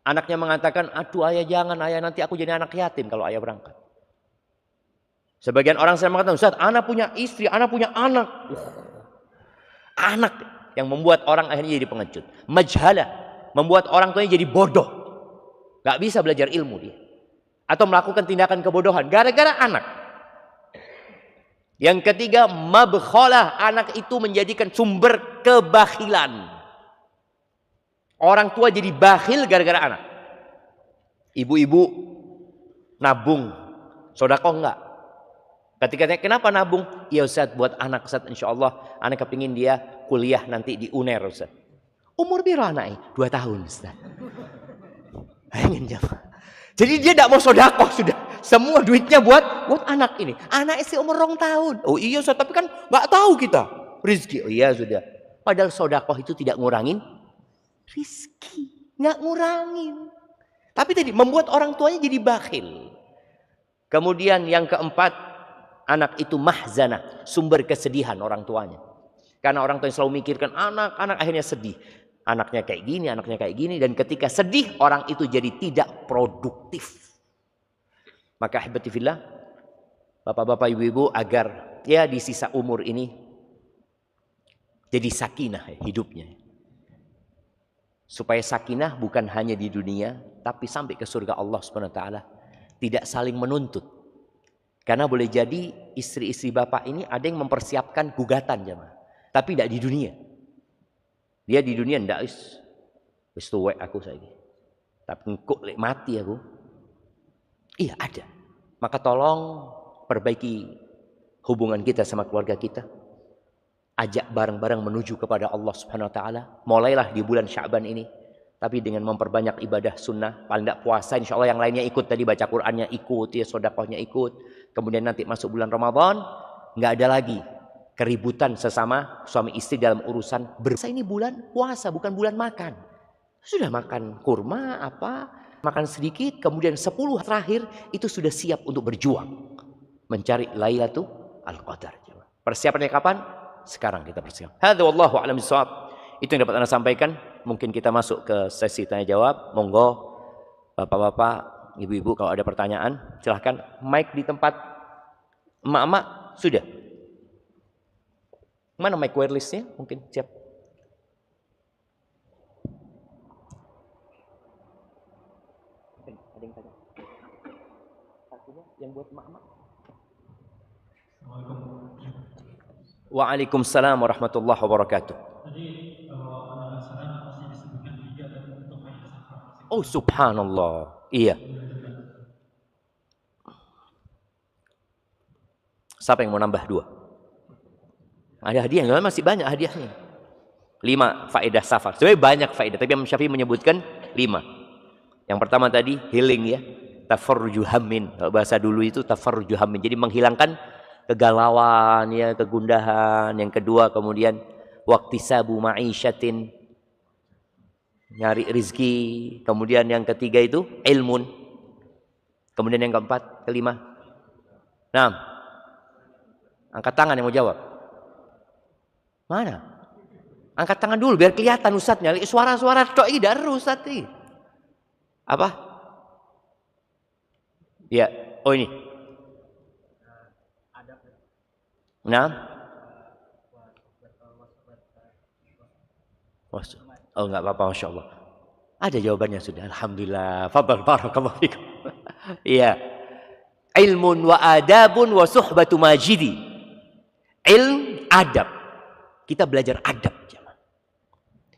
anaknya mengatakan, aduh ayah jangan, ayah nanti aku jadi anak yatim kalau ayah berangkat. Sebagian orang saya mengatakan, Ustaz, anak punya istri, anak punya anak. Anak yang membuat orang akhirnya jadi pengecut. Majhala, membuat orang tuanya jadi bodoh. Gak bisa belajar ilmu dia. Atau melakukan tindakan kebodohan, gara-gara anak. Yang ketiga, mabkhalah, anak itu menjadikan sumber kebakhilan. Orang tua jadi bakhil gara-gara anak. Ibu-ibu nabung, sedekah enggak? Ketika tanya, kenapa nabung? Ya Ustaz, buat anak Ustaz, insya Allah anak kepingin dia kuliah nanti di UNER Ustaz. Umur berapa anaknya? 2 tahun Ustaz. Ingin jawab. Jadi dia tidak mau sedekah sudah. Semua duitnya buat anak ini. Anak istri umur 2 tahun. Oh iya Ustaz, tapi kan nggak tahu kita rizki. Oh iya sudah. Padahal sedekah itu tidak ngurangin rizki. Nggak ngurangin. Tapi tadi membuat orang tuanya jadi bakhil. Kemudian yang keempat, anak itu mahzanah, sumber kesedihan orang tuanya. Karena orang tua selalu mikirkan anak akhirnya sedih. Anaknya kayak gini, anaknya kayak gini. Dan ketika sedih, orang itu jadi tidak produktif. Maka ahibati fillah, bapak-bapak, ibu-ibu, agar ya di sisa umur ini jadi sakinah hidupnya. Supaya sakinah bukan hanya di dunia, tapi sampai ke surga Allah SWT. Tidak saling menuntut. Karena boleh jadi istri-istri bapak ini ada yang mempersiapkan gugatan jemaah. Tapi tidak di dunia. Dia di dunia tidak wis tuwek aku saiki. Tapi engkau lek mati aku. Iya ada. Maka tolong perbaiki hubungan kita sama keluarga kita. Ajak bareng-bareng menuju kepada Allah Subhanahu wa taala. Mulailah di bulan Sya'ban ini. Tapi dengan memperbanyak ibadah sunnah. Paling tidak puasa, insya Allah yang lainnya ikut. Tadi baca Qur'annya ikut, ya sedekahnya ikut. Kemudian nanti masuk bulan Ramadan, nggak ada lagi keributan sesama suami istri dalam urusan bersama. Ini bulan puasa, bukan bulan makan. Sudah makan kurma, makan sedikit, kemudian 10 terakhir itu sudah siap untuk berjuang mencari Lailatul Qadar. Persiapannya kapan? Sekarang kita persiapan. Hadza wallahu a'lam bishawab. Itu yang dapat Anda sampaikan. Mungkin kita masuk ke sesi tanya jawab. Monggo bapak-bapak, ibu-ibu kalau ada pertanyaan silahkan. Mic di tempat emak-emak sudah. Mana mic wirelessnya? Mungkin siap. Ada yang tanya. Satunya yang buat emak-emak. Waalaikumsalam warahmatullahi wabarakatuh. Oh subhanallah. Iya. Siapa yang mau nambah 2? Ada hadiah, masih banyak hadiahnya. 5 faedah safar. Sebenarnya banyak faedah, tapi Imam Syafi'i menyebutkan 5. Yang pertama tadi healing ya, tafarruju hammin. Bahasa dulu itu tafarruju hammin. Jadi menghilangkan kegalauan ya, kegundahan. Yang kedua kemudian waqtisabu ma'isyatin, nyari rizki. Kemudian yang ketiga itu ilmun. Kemudian yang keempat, kelima. Nah, angkat tangan yang mau jawab. Mana? Angkat tangan dulu biar kelihatan ustadznya. Suara-suara tok ini dari ustadz ini. Apa? Ya, oh ini. Nah. Oh enggak apa-apa, Masya Allah. Ada jawabannya sudah. Alhamdulillah. Fadal barakallahu fikum. Iya. Ilmun wa adabun wa suhbatu majidi. Ilm, adab. Kita belajar adab.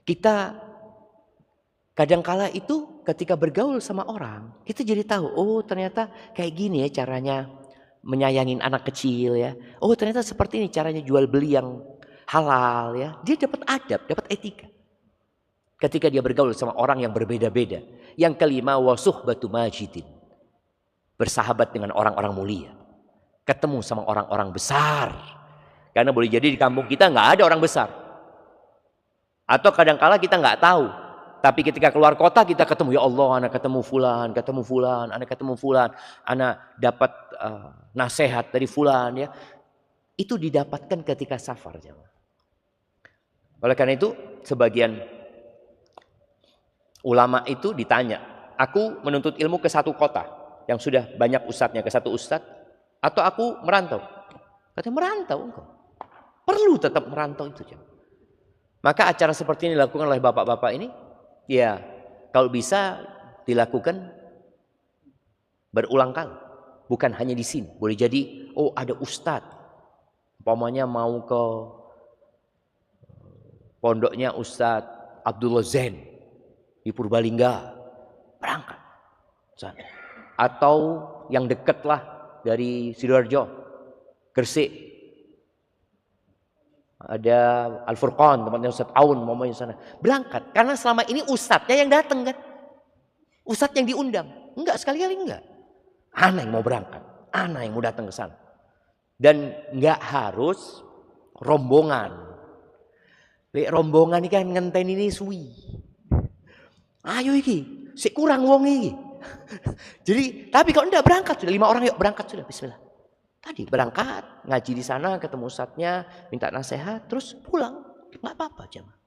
Kita kadangkala itu ketika bergaul sama orang, kita jadi tahu, oh ternyata kayak gini ya caranya menyayangin anak kecil ya. Oh ternyata seperti ini caranya jual beli yang halal ya. Dia dapat adab, dapat etika. Ketika dia bergaul sama orang yang berbeda-beda. Yang kelima, wasuhbatu majidin. Bersahabat dengan orang-orang mulia. Ketemu sama orang-orang besar. Karena boleh jadi di kampung kita nggak ada orang besar. Atau kadangkala kita nggak tahu. Tapi ketika keluar kota kita ketemu, ya Allah, anak ketemu fulan, anak ketemu fulan, anak dapat nasihat dari fulan ya. Itu didapatkan ketika safar, jemaah. Oleh karena itu, sebagian ulama itu ditanya, aku menuntut ilmu ke satu kota yang sudah banyak ustadznya, ke satu ustadz, atau aku merantau? Katanya merantau engkau. Perlu tetap merantau itu, jemaah. Maka acara seperti ini dilakukan oleh bapak-bapak ini, ya kalau bisa dilakukan berulang kali. Bukan hanya di sini. Boleh jadi, oh ada ustadz. Umpamanya mau ke pondoknya Ustadz Abdullah Zain di Purbalingga, berangkat. Atau yang dekat lah dari Sidoarjo, Gresik. Ada Al-Furqan, tempatnya Ustadz Aun, mamanya sana. Berangkat, karena selama ini ustadznya yang datang kan. Ustadz yang diundang. Enggak, sekali-kali enggak. Ana yang mau berangkat, ana yang mau datang ke sana. Dan enggak harus rombongan. Rombongan ini kan ngenten ini suwi. Ayo iki, sik kurang wong iki. Jadi, tapi kalau enggak berangkat sudah 5 orang, yuk berangkat sudah, bismillah. Tadi berangkat, ngaji di sana, ketemu ustadznya, minta nasihat, terus pulang. Nggak apa-apa, jemaah.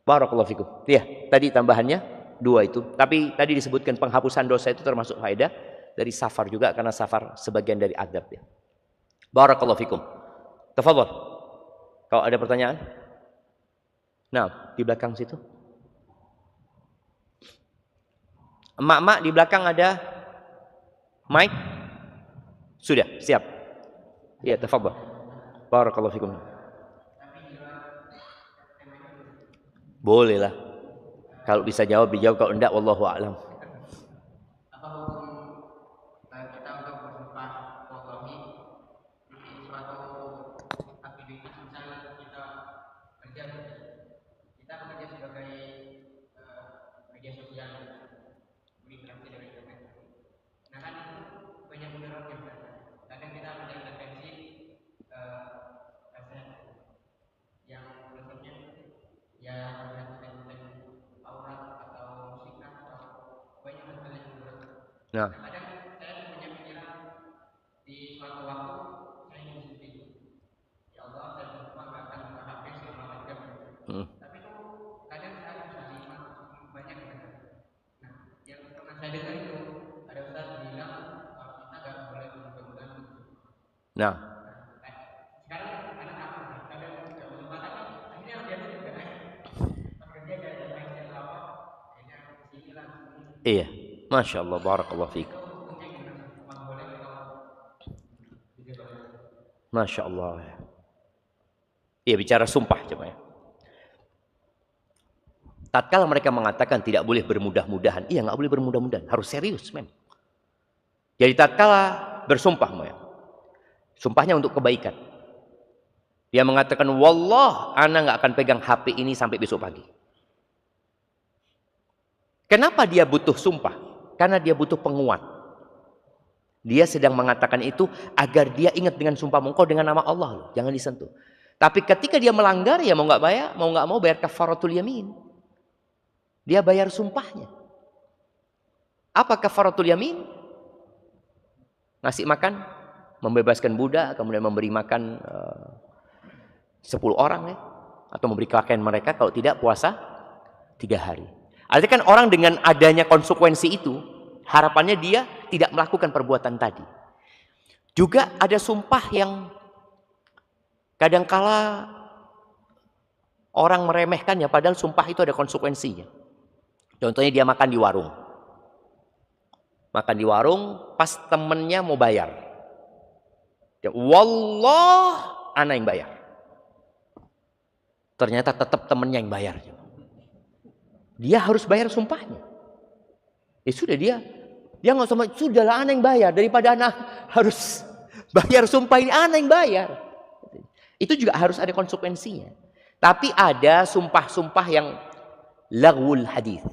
Barakallahu fikum. Ya, tadi tambahannya 2 itu. Tapi tadi disebutkan penghapusan dosa itu termasuk faedah dari safar juga, karena safar sebagian dari adab ya. Barakallahu fikum. Tafadhol. Kalau ada pertanyaan? Nah, di belakang situ. Emak-emak di belakang ada mic? Sudah, siap. Iya, tafadhol. Barakallahu fikum. Boleh lah. Kalau bisa jawab, dijawab. Kalau enggak, wallahu a'lam. Apa hukum kita untuk bersumpah wallahi di suatu aktivitas, misalnya kita bekerja sebagai media sosial, berinteraksi dengan internet. Nah kan itu banyak mudaratnya, kan? Kadang kita mengintervensi yang maksudnya ya konten aurat atau musik atau banyak hal yang mudarat. Nah, Kadang saya punya pikiran di suatu waktu saya ingin suntik. Ya Allah, saya bersumpah nggak akan buka HP selama 3 jam. Tapi itu kadang saya bisa 5 banyak kan. Nah, yang pernah saya dengar itu ada ustaz bilang kalau kita nggak boleh mudah-mudahan. nah. Sekarang anak apa sih? Kadang nggak bersumpah tapi akhirnya dia juga bekerja kayak mindset apa? Akhirnya sinilah. Iya, masya Allah, barakallahu fikum. Masya Allah. Iya, bicara sumpah coba ya. Tatkala mereka mengatakan tidak boleh bermudah-mudahan, iya nggak boleh bermudah-mudahan, harus serius, men. Jadi tatkala bersumpah, ya, sumpahnya untuk kebaikan. Dia mengatakan, wallah, ana nggak akan pegang HP ini sampai besok pagi. Kenapa dia butuh sumpah? Karena dia butuh penguat. Dia sedang mengatakan itu agar dia ingat dengan sumpah engkau dengan nama Allah loh, jangan disentuh. Tapi ketika dia melanggar ya mau nggak mau bayar kafaratul yamin. Dia bayar sumpahnya. Apa kafaratul yamin? Ngasih makan, membebaskan budak, kemudian memberi makan 10 orang ya, atau memberi pakaian mereka, kalau tidak puasa 3 hari. Artinya kan orang dengan adanya konsekuensi itu, harapannya dia tidak melakukan perbuatan tadi. Juga ada sumpah yang kadangkala orang meremehkannya, padahal sumpah itu ada konsekuensinya. Contohnya dia makan di warung. Makan di warung, pas temennya mau bayar. Ya, wallah, ana yang bayar. Ternyata tetap temennya yang bayar. Dia harus bayar sumpahnya. Ya sudah dia nggak usah, sudahlah ana yang bayar, daripada ana harus bayar sumpah ini, ana yang bayar. Itu juga harus ada konsekuensinya. Tapi ada sumpah-sumpah yang laghul hadis.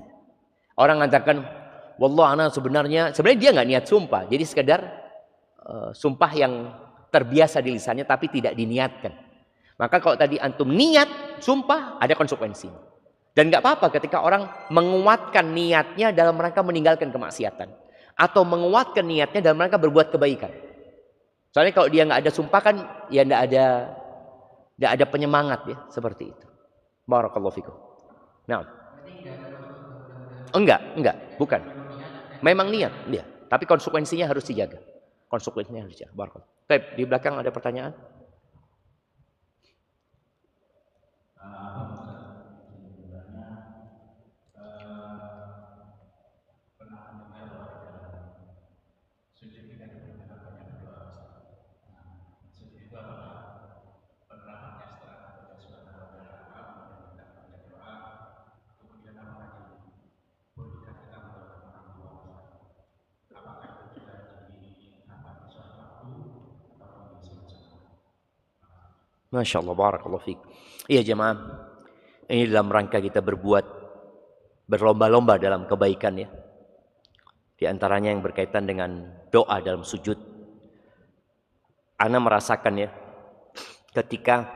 Orang mengatakan, wallah ana sebenarnya dia nggak niat sumpah, jadi sekedar sumpah yang terbiasa di lisannya tapi tidak diniatkan. Maka kalau tadi antum niat sumpah, ada konsekuensinya. Dan nggak apa-apa ketika orang menguatkan niatnya dalam rangka meninggalkan kemaksiatan, atau menguatkan niatnya dalam rangka berbuat kebaikan. Soalnya kalau dia nggak ada sumpah kan, ya nggak ada penyemangat ya, seperti itu. Barakallahu fikum. Nah, enggak, bukan. Memang niat, dia. Tapi konsekuensinya harus dijaga. Konsekuensinya harus dijaga. Barakallahu. Baik, di belakang ada pertanyaan? Masya Allah, barakallahu fiik. Iya jemaah, ini dalam rangka kita berlomba-lomba dalam kebaikan ya. Di antaranya yang berkaitan dengan doa dalam sujud. Ana merasakan ya, ketika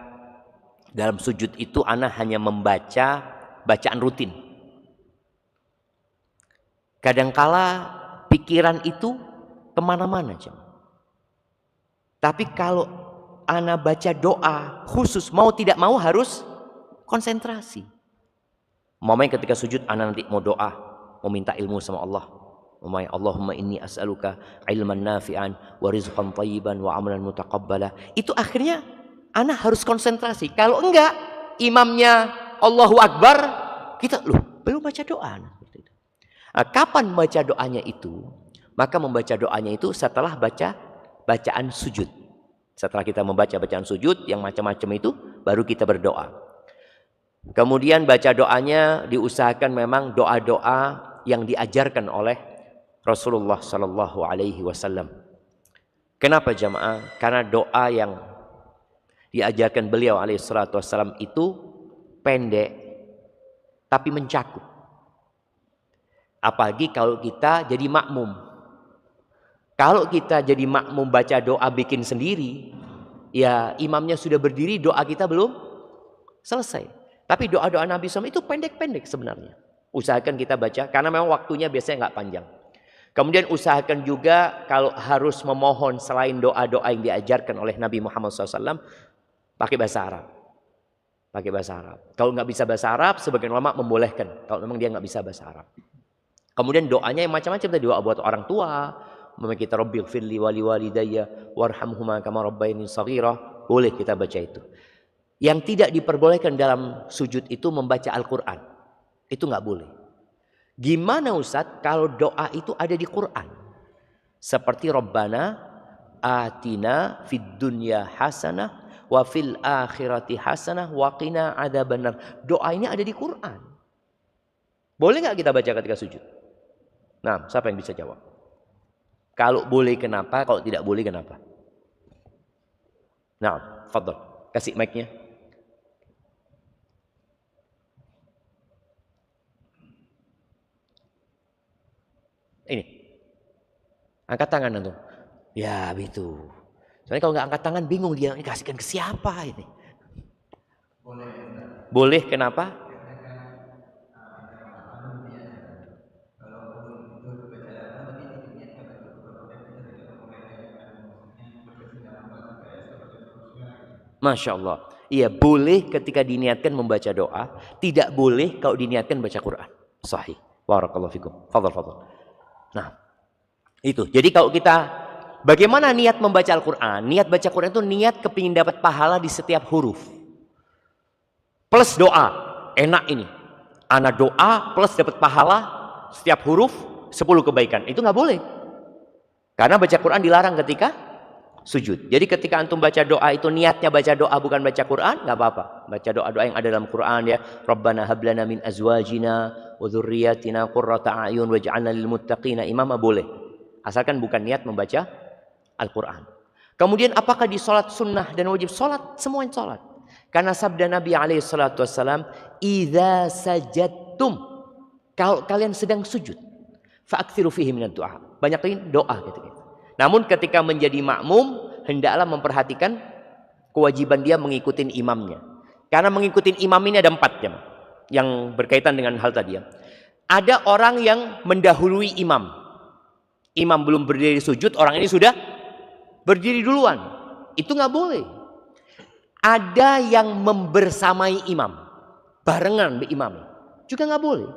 dalam sujud itu ana hanya membaca bacaan rutin. Kadangkala pikiran itu kemana-mana jemaah. Tapi kalau ana baca doa khusus, mau tidak mau harus konsentrasi. Umpamanya ketika sujud ana nanti mau doa, mau minta ilmu sama Allah. Umpamanya Allahumma inni as'aluka ilman nafi'an wa rizqan thayyiban wa amalan mutaqabbala. Itu akhirnya ana harus konsentrasi. Kalau enggak, imamnya Allahu Akbar, kita belum baca doa. Nah, kapan baca doanya itu? Maka membaca doanya itu setelah baca bacaan sujud. Setelah kita membaca bacaan sujud yang macam-macam itu, baru kita berdoa. Kemudian baca doanya diusahakan memang doa-doa yang diajarkan oleh Rasulullah Sallallahu Alaihi Wasallam. Kenapa jamaah? Karena doa yang diajarkan beliau alaihi salatu wassalam itu pendek tapi mencakup. Apalagi kalau kita jadi makmum. Kalau kita jadi makmum baca doa bikin sendiri, ya imamnya sudah berdiri, doa kita belum selesai. Tapi doa-doa Nabi SAW itu pendek-pendek sebenarnya. Usahakan kita baca, karena memang waktunya biasanya nggak panjang. Kemudian usahakan juga kalau harus memohon selain doa-doa yang diajarkan oleh Nabi Muhammad SAW, pakai bahasa Arab. Pakai bahasa Arab. Kalau nggak bisa bahasa Arab, sebagian ulama membolehkan. Kalau memang dia nggak bisa bahasa Arab. Kemudian doanya yang macam-macam tadi, doa buat orang tua. Kita Rabbighfirli wali walidayya warhamhuma kama rabbayani shaghira, boleh kita baca itu. Yang tidak diperbolehkan dalam sujud itu membaca Al-Qur'an. Itu nggak boleh. Gimana Ustaz kalau doa itu ada di Quran? Seperti Rabbana atina fid dunya hasanah wa fil akhirati hasanah wa qina adzabannar. Doa ini ada di Quran. Boleh nggak kita baca ketika sujud? Nah, siapa yang bisa jawab? Kalau boleh kenapa? Kalau tidak boleh kenapa? Nah, fadhal. Kasih mic-nya. Angkat tangan antum. Ya, itu. Soalnya kalau nggak angkat tangan bingung dia ini kasihkan ke siapa ini. Boleh kenapa? Masya Allah. Iya, boleh ketika diniatkan membaca doa. Tidak boleh kalau diniatkan baca Quran. Sahih. Barakallahu fikum. Fadal, fadal. Nah, itu. Jadi kalau kita, bagaimana niat membaca Al-Quran? Niat baca Quran itu niat kepingin dapat pahala di setiap huruf. Plus doa. Enak ini. Ana doa plus dapat pahala setiap huruf 10 kebaikan. Itu nggak boleh. Karena baca Quran dilarang ketika sujud. Jadi ketika antum baca doa itu niatnya baca doa bukan baca Quran, nggak apa-apa. Baca doa-doa yang ada dalam Quran ya. Rabbana hablana min azwajina wa dzurriyyatina qurrata a'yun waj'alna lil muttaqina imama, boleh. Asalkan bukan niat membaca Al-Quran. Kemudian apakah di sholat sunnah dan wajib sholat? Semuanya sholat. Karena sabda Nabi SAW, idza sajadtum, kalau kalian sedang sujud, fa'aktsiru fihi minad du'a. Banyakin doa gitu. Namun ketika menjadi makmum, hendaklah memperhatikan kewajiban dia mengikuti imamnya. Karena mengikuti imam ini ada 4 jam yang berkaitan dengan hal tadi ya. Ada orang yang mendahului imam. Imam belum berdiri sujud, orang ini sudah berdiri duluan. Itu nggak boleh. Ada yang membersamai imam, barengan be imam, juga nggak boleh.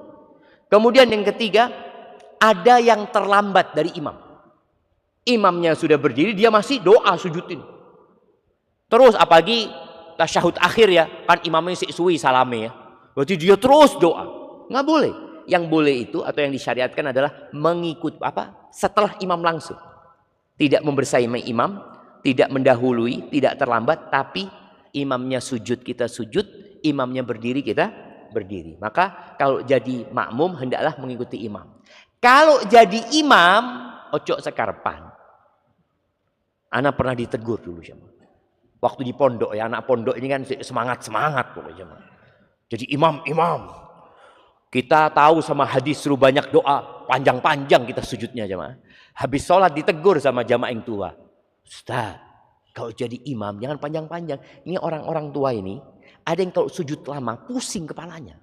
Kemudian yang ketiga, ada yang terlambat dari imam. Imamnya sudah berdiri, dia masih doa sujudin. Terus apalagi tasyahud akhir ya, kan imamnya suwi salame ya. Berarti dia terus doa. Nggak boleh. Yang boleh itu atau yang disyariatkan adalah mengikut setelah imam langsung. Tidak membersamai imam, tidak mendahului, tidak terlambat, tapi imamnya sujud kita sujud, imamnya berdiri kita berdiri. Maka kalau jadi makmum hendaklah mengikuti imam. Kalau jadi imam, ojo sekarpan. Anak pernah ditegur dulu sama. Waktu di pondok ya, anak pondok ini kan semangat pokoknya. Jadi imam. Kita tahu sama hadis suruh banyak doa, panjang-panjang kita sujudnya jemaah. Habis sholat ditegur sama jamaah yang tua. Ustaz, kalau jadi imam jangan panjang-panjang. Ini orang-orang tua ini, ada yang kalau sujud lama pusing kepalanya.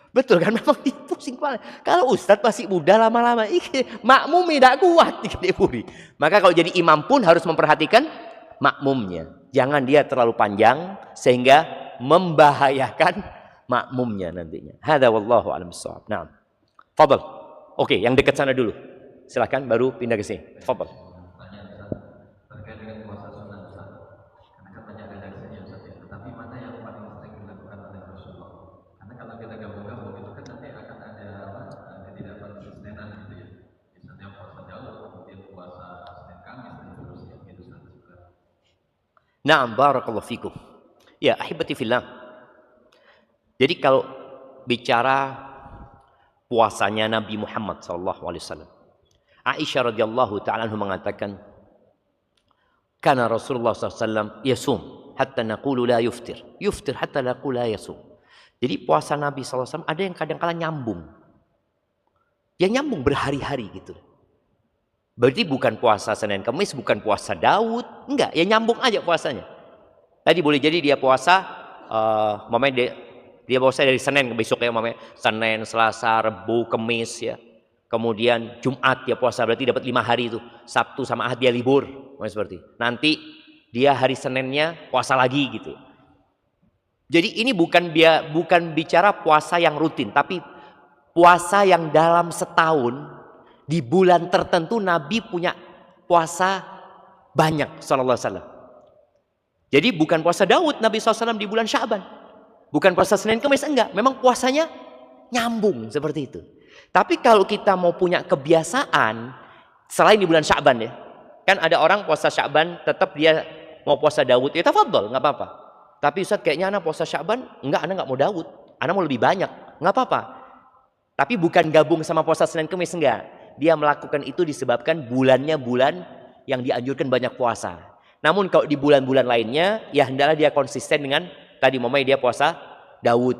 Betul kan, memang pusing kepala. Kalau ustadz masih muda lama-lama, makmum tidak kuat. Maka kalau jadi imam pun harus memperhatikan makmumnya. Jangan dia terlalu panjang sehingga membahayakan makmumnya nantinya. Hadza wallahu a'lam bissawab. Naam. Fadhal. Oke, yang dekat sana dulu. Silakan baru pindah ke sini. Fadhal. Terkait dengan puasa sunnah Ustaz. Karena kan banyak redaksinya Ustaz ya. Tetapi mana yang paling sering dilakukan oleh Rasulullah? Karena kalau kita gabung-gabung itu kan nanti akan ada ketidakkonsistenan gitu ya. Misalnya puasa Daud, kemudian puasa Senin Kamis dan seterusnya gitu Ustaz juga. Naam, barakallahu fikum. Ya, ahibati fillah. Jadi kalau bicara puasanya Nabi Muhammad SAW, Aisyah radhiyallahu ta'ala anhu mengatakan, kana Rasulullah SAW yasum hatta naqulu la yuftir, yuftir hatta naqulu la yasum. Jadi puasa Nabi SAW ada yang kadang-kala nyambung. Ya nyambung berhari-hari gitu. Berarti bukan puasa Senin Kamis, bukan puasa Daud, enggak, ya nyambung aja puasanya. Tadi boleh jadi dia puasa, dia puasa dari Senin ke besok ya, Senin, Selasa, Rebu, Kamis ya. Kemudian Jumat dia puasa, berarti dapat 5 hari itu. Sabtu sama Ahad dia libur, seperti. Nanti dia hari Seninnya puasa lagi gitu. Jadi ini bukan bicara puasa yang rutin, tapi puasa yang dalam setahun di bulan tertentu Nabi punya puasa banyak sallallahu alaihi wasallam. Jadi bukan puasa Daud Nabi SAW di bulan Sya'ban. Bukan puasa Senin Kamis, enggak. Memang puasanya nyambung seperti itu. Tapi kalau kita mau punya kebiasaan selain di bulan Sya'ban ya. Kan ada orang puasa Sya'ban tetap dia mau puasa Daud. Ya tafadhol, enggak apa-apa. Tapi Ustaz kayaknya anak puasa Sya'ban, enggak, anak enggak mau Daud. Anak mau lebih banyak, enggak apa-apa. Tapi bukan gabung sama puasa Senin Kamis, enggak. Dia melakukan itu disebabkan bulannya bulan yang dianjurkan banyak puasa. Namun kalau di bulan-bulan lainnya, ya hendaklah dia konsisten dengan tadi dia puasa Daud.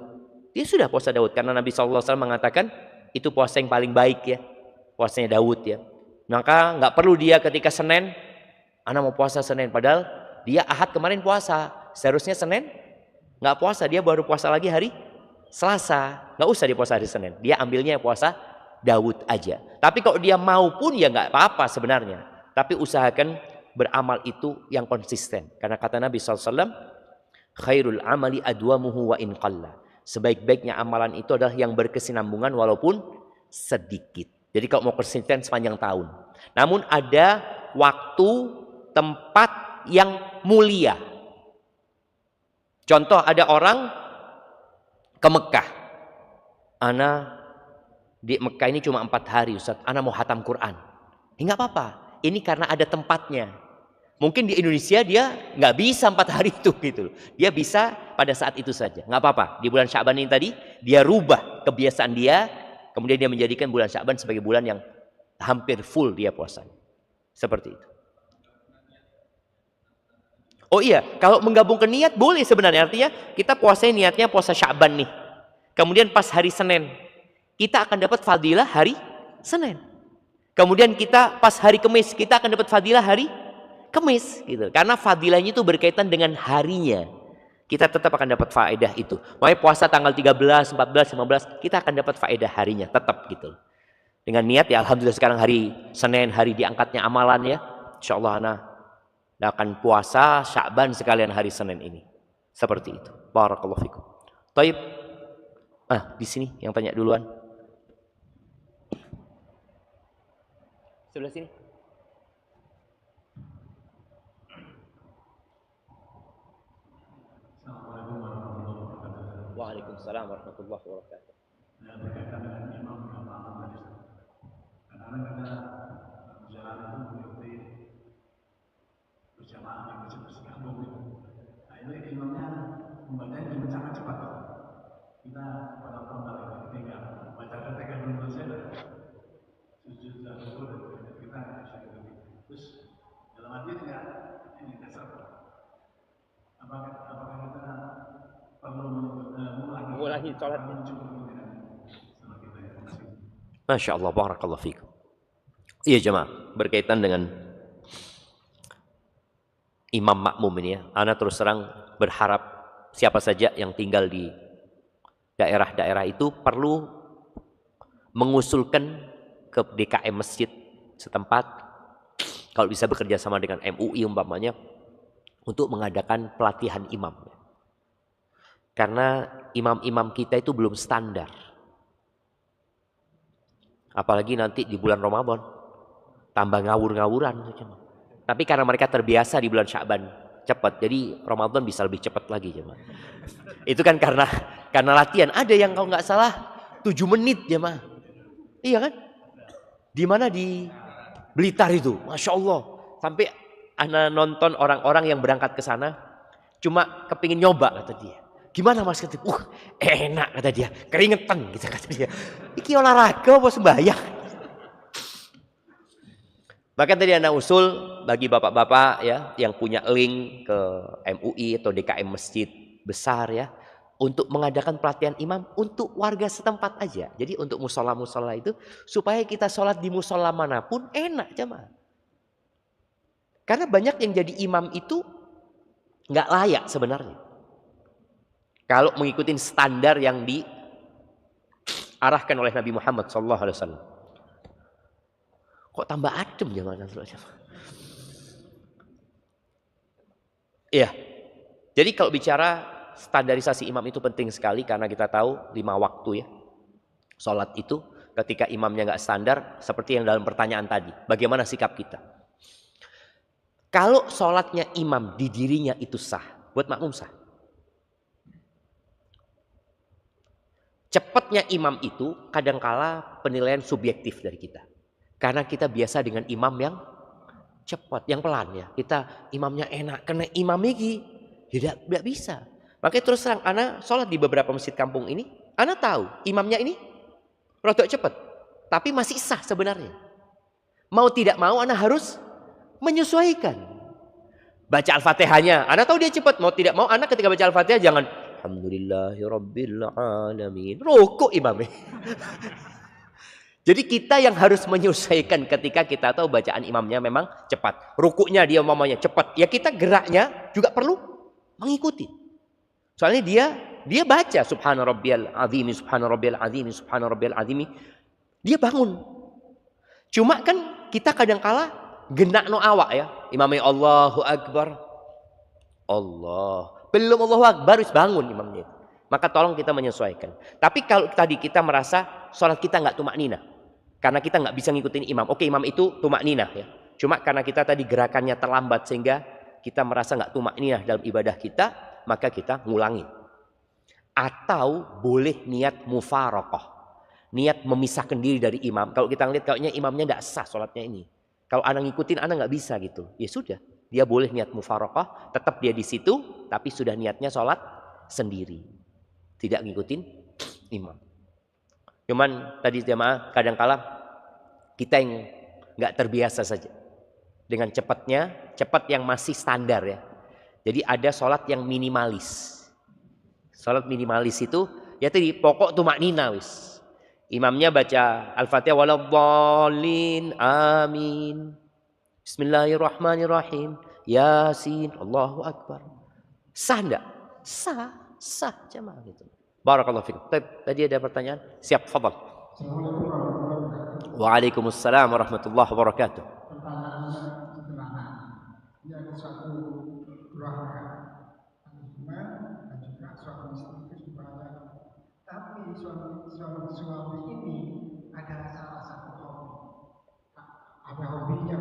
Dia sudah puasa Daud karena Nabi SAW mengatakan itu puasa yang paling baik ya. Puasanya Daud ya. Maka nggak perlu dia ketika Senin, ana mau puasa Senin. Padahal dia Ahad kemarin puasa. Seharusnya Senin nggak puasa. Dia baru puasa lagi hari Selasa. Nggak usah dia puasa hari Senin. Dia ambilnya puasa Daud aja. Tapi kalau dia mau pun ya nggak apa-apa sebenarnya. Tapi usahakan beramal itu yang konsisten. Karena kata Nabi SAW, khairul amali adwamuhu wa in qalla. Sebaik-baiknya amalan itu adalah yang berkesinambungan walaupun sedikit. Jadi kalau mau konsisten sepanjang tahun. Namun ada waktu, tempat yang mulia. Contoh ada orang ke Mekah. Ana di Mekah ini cuma 4 hari Ustaz. Ana mau hatam Quran. Enggak apa-apa. Ini karena ada tempatnya. Mungkin di Indonesia dia nggak bisa 4 hari itu gitu. Dia bisa pada saat itu saja. Nggak apa-apa. Di bulan Sya'ban ini tadi dia rubah kebiasaan dia. Kemudian dia menjadikan bulan Sya'ban sebagai bulan yang hampir full dia puasa. Seperti itu. Oh iya, kalau menggabungkan niat boleh sebenarnya. Artinya kita puasanya niatnya puasa Sya'ban nih. Kemudian pas hari Senin, kita akan dapat fadilah hari Senin. Kemudian kita pas hari Kamis, kita akan dapat fadilah hari Kamis. Gitu. Karena fadilahnya itu berkaitan dengan harinya. Kita tetap akan dapat faedah itu. Makanya puasa tanggal 13, 14, 15, kita akan dapat faedah harinya. Tetap gitu. Dengan niat ya alhamdulillah sekarang hari Senin, hari diangkatnya amalan ya. Insya Allah ana akan puasa Sya'ban sekalian hari Senin ini. Seperti itu. Barakallahu fikum. Taib. Di sini yang tanya duluan. Sebelah sini. Waalaikumsalam warahmatullahi wabarakatuh. Berkaitan dengan imam yang malam tadi. Kadang-kadang kita berjalan itu mengikuti berjamaah yang bersambung gitu. Nah itu imamnya membacanya dengan sangat cepat. Kita pada frontal ketika baca ketika belum selesai sujud dan rukuk kita terus dalam hati tidak ini dasar. Apakah kita perlu mengulangi sholat? Masya Allah, barakallahu fikum. Iya jemaah, berkaitan dengan imam makmum ini ya. Ana terus terang berharap siapa saja yang tinggal di daerah-daerah itu perlu mengusulkan ke DKM masjid setempat, kalau bisa bekerja sama dengan MUI umpamanya, untuk mengadakan pelatihan imam. Karena imam-imam kita itu belum standar. Apalagi nanti di bulan Ramadan, tambah ngawur-ngawuran. Tapi karena mereka terbiasa di bulan Sya'ban cepat, jadi Ramadan bisa lebih cepat lagi. Itu kan karena latihan. Ada yang kalau nggak salah 7 menit jemaah. Iya kan? Di mana di Blitar itu, Masya Allah. Sampai ana nonton orang-orang yang berangkat ke sana, cuma kepingin nyoba kata dia. Gimana mas? Kata, enak kata dia, keringetan gitu kata dia. Iki olahraga apa sembahyang? Bahkan tadi anak usul bagi bapak-bapak ya yang punya link ke MUI atau DKM masjid besar ya, untuk mengadakan pelatihan imam untuk warga setempat aja. Jadi untuk musola-musola itu supaya kita sholat di musola manapun enak jemaah. Karena banyak yang jadi imam itu nggak layak sebenarnya. Kalau mengikuti standar yang diarahkan oleh Nabi Muhammad SAW. Kok tambah adem jemaah? Iya. Jadi kalau bicara standarisasi imam itu penting sekali karena kita tahu 5 waktu ya. Sholat itu ketika imamnya nggak standar seperti yang dalam pertanyaan tadi. Bagaimana sikap kita? Kalau sholatnya imam di dirinya itu sah, buat makmum sah. Cepatnya imam itu kadangkala penilaian subjektif dari kita. Karena kita biasa dengan imam yang cepat, yang pelan ya. Kita imamnya enak, karena imam ini tidak bisa. Makanya terus terang, ana sholat di beberapa masjid kampung ini, ana tahu imamnya ini rodok cepat, tapi masih sah sebenarnya. Mau tidak mau, ana harus menyesuaikan. Baca Al-Fatihahnya, ana tahu dia cepat, mau tidak mau, ana ketika baca Al-Fatihah jangan Alhamdulillahirabbil alamin. Rukuk imamnya. Jadi kita yang harus menyesuaikan ketika kita tahu bacaan imamnya memang cepat. Rukuknya dia mamanya cepat. Ya kita geraknya juga perlu mengikuti. Soalnya dia baca subhana rabbiyal azimi, subhana rabbiyal azimi, subhana rabbiyal azimi. Dia bangun. Cuma kan kita kadang-kala genak no awak ya. Imamnya Allahu Akbar. Allah. Belum Allahu Akbar harus bangun imamnya. Maka tolong kita menyesuaikan. Tapi kalau tadi kita merasa sholat kita nggak tumak nina. Karena kita nggak bisa ngikutin imam. Oke, imam itu tumak ninah ya. Cuma karena kita tadi gerakannya terlambat sehingga kita merasa nggak tumak ninah dalam ibadah kita, maka kita ngulangi. Atau boleh niat mufaraqah. Niat memisahkan diri dari imam. Kalau kita ngeliat kayaknya imamnya nggak sah sholatnya ini. Kalau anak ngikutin, anak nggak bisa gitu. Ya sudah, dia boleh niat mufaraqah, tetap dia di situ, tapi sudah niatnya sholat sendiri. Tidak ngikutin imam. Cuman tadi jemaah kadang-kala kita yang nggak terbiasa saja dengan cepat yang masih standar ya. Jadi ada sholat yang minimalis. Sholat minimalis itu ya tadi pokok tumak nina wis. Imamnya baca Al-Fatihah waladhdallin amin. Bismillahirrahmanirrahim. Yasin, Allahu Akbar. Sah enggak? Sah jemaah gitu. Barakallahu fikum. Tadi ada pertanyaan? Siap, fadhal. Assalamualaikum warahmatullahi wabarakatuh. Waalaikumsalam warahmatullahi wabarakatuh. Pertanyaannya sederhana. Ini ada suatu keluarga Al-Iman dan juga suami istri itu sebanyak. Tapi suami ini ada salah satu hobi. Ada hobinya,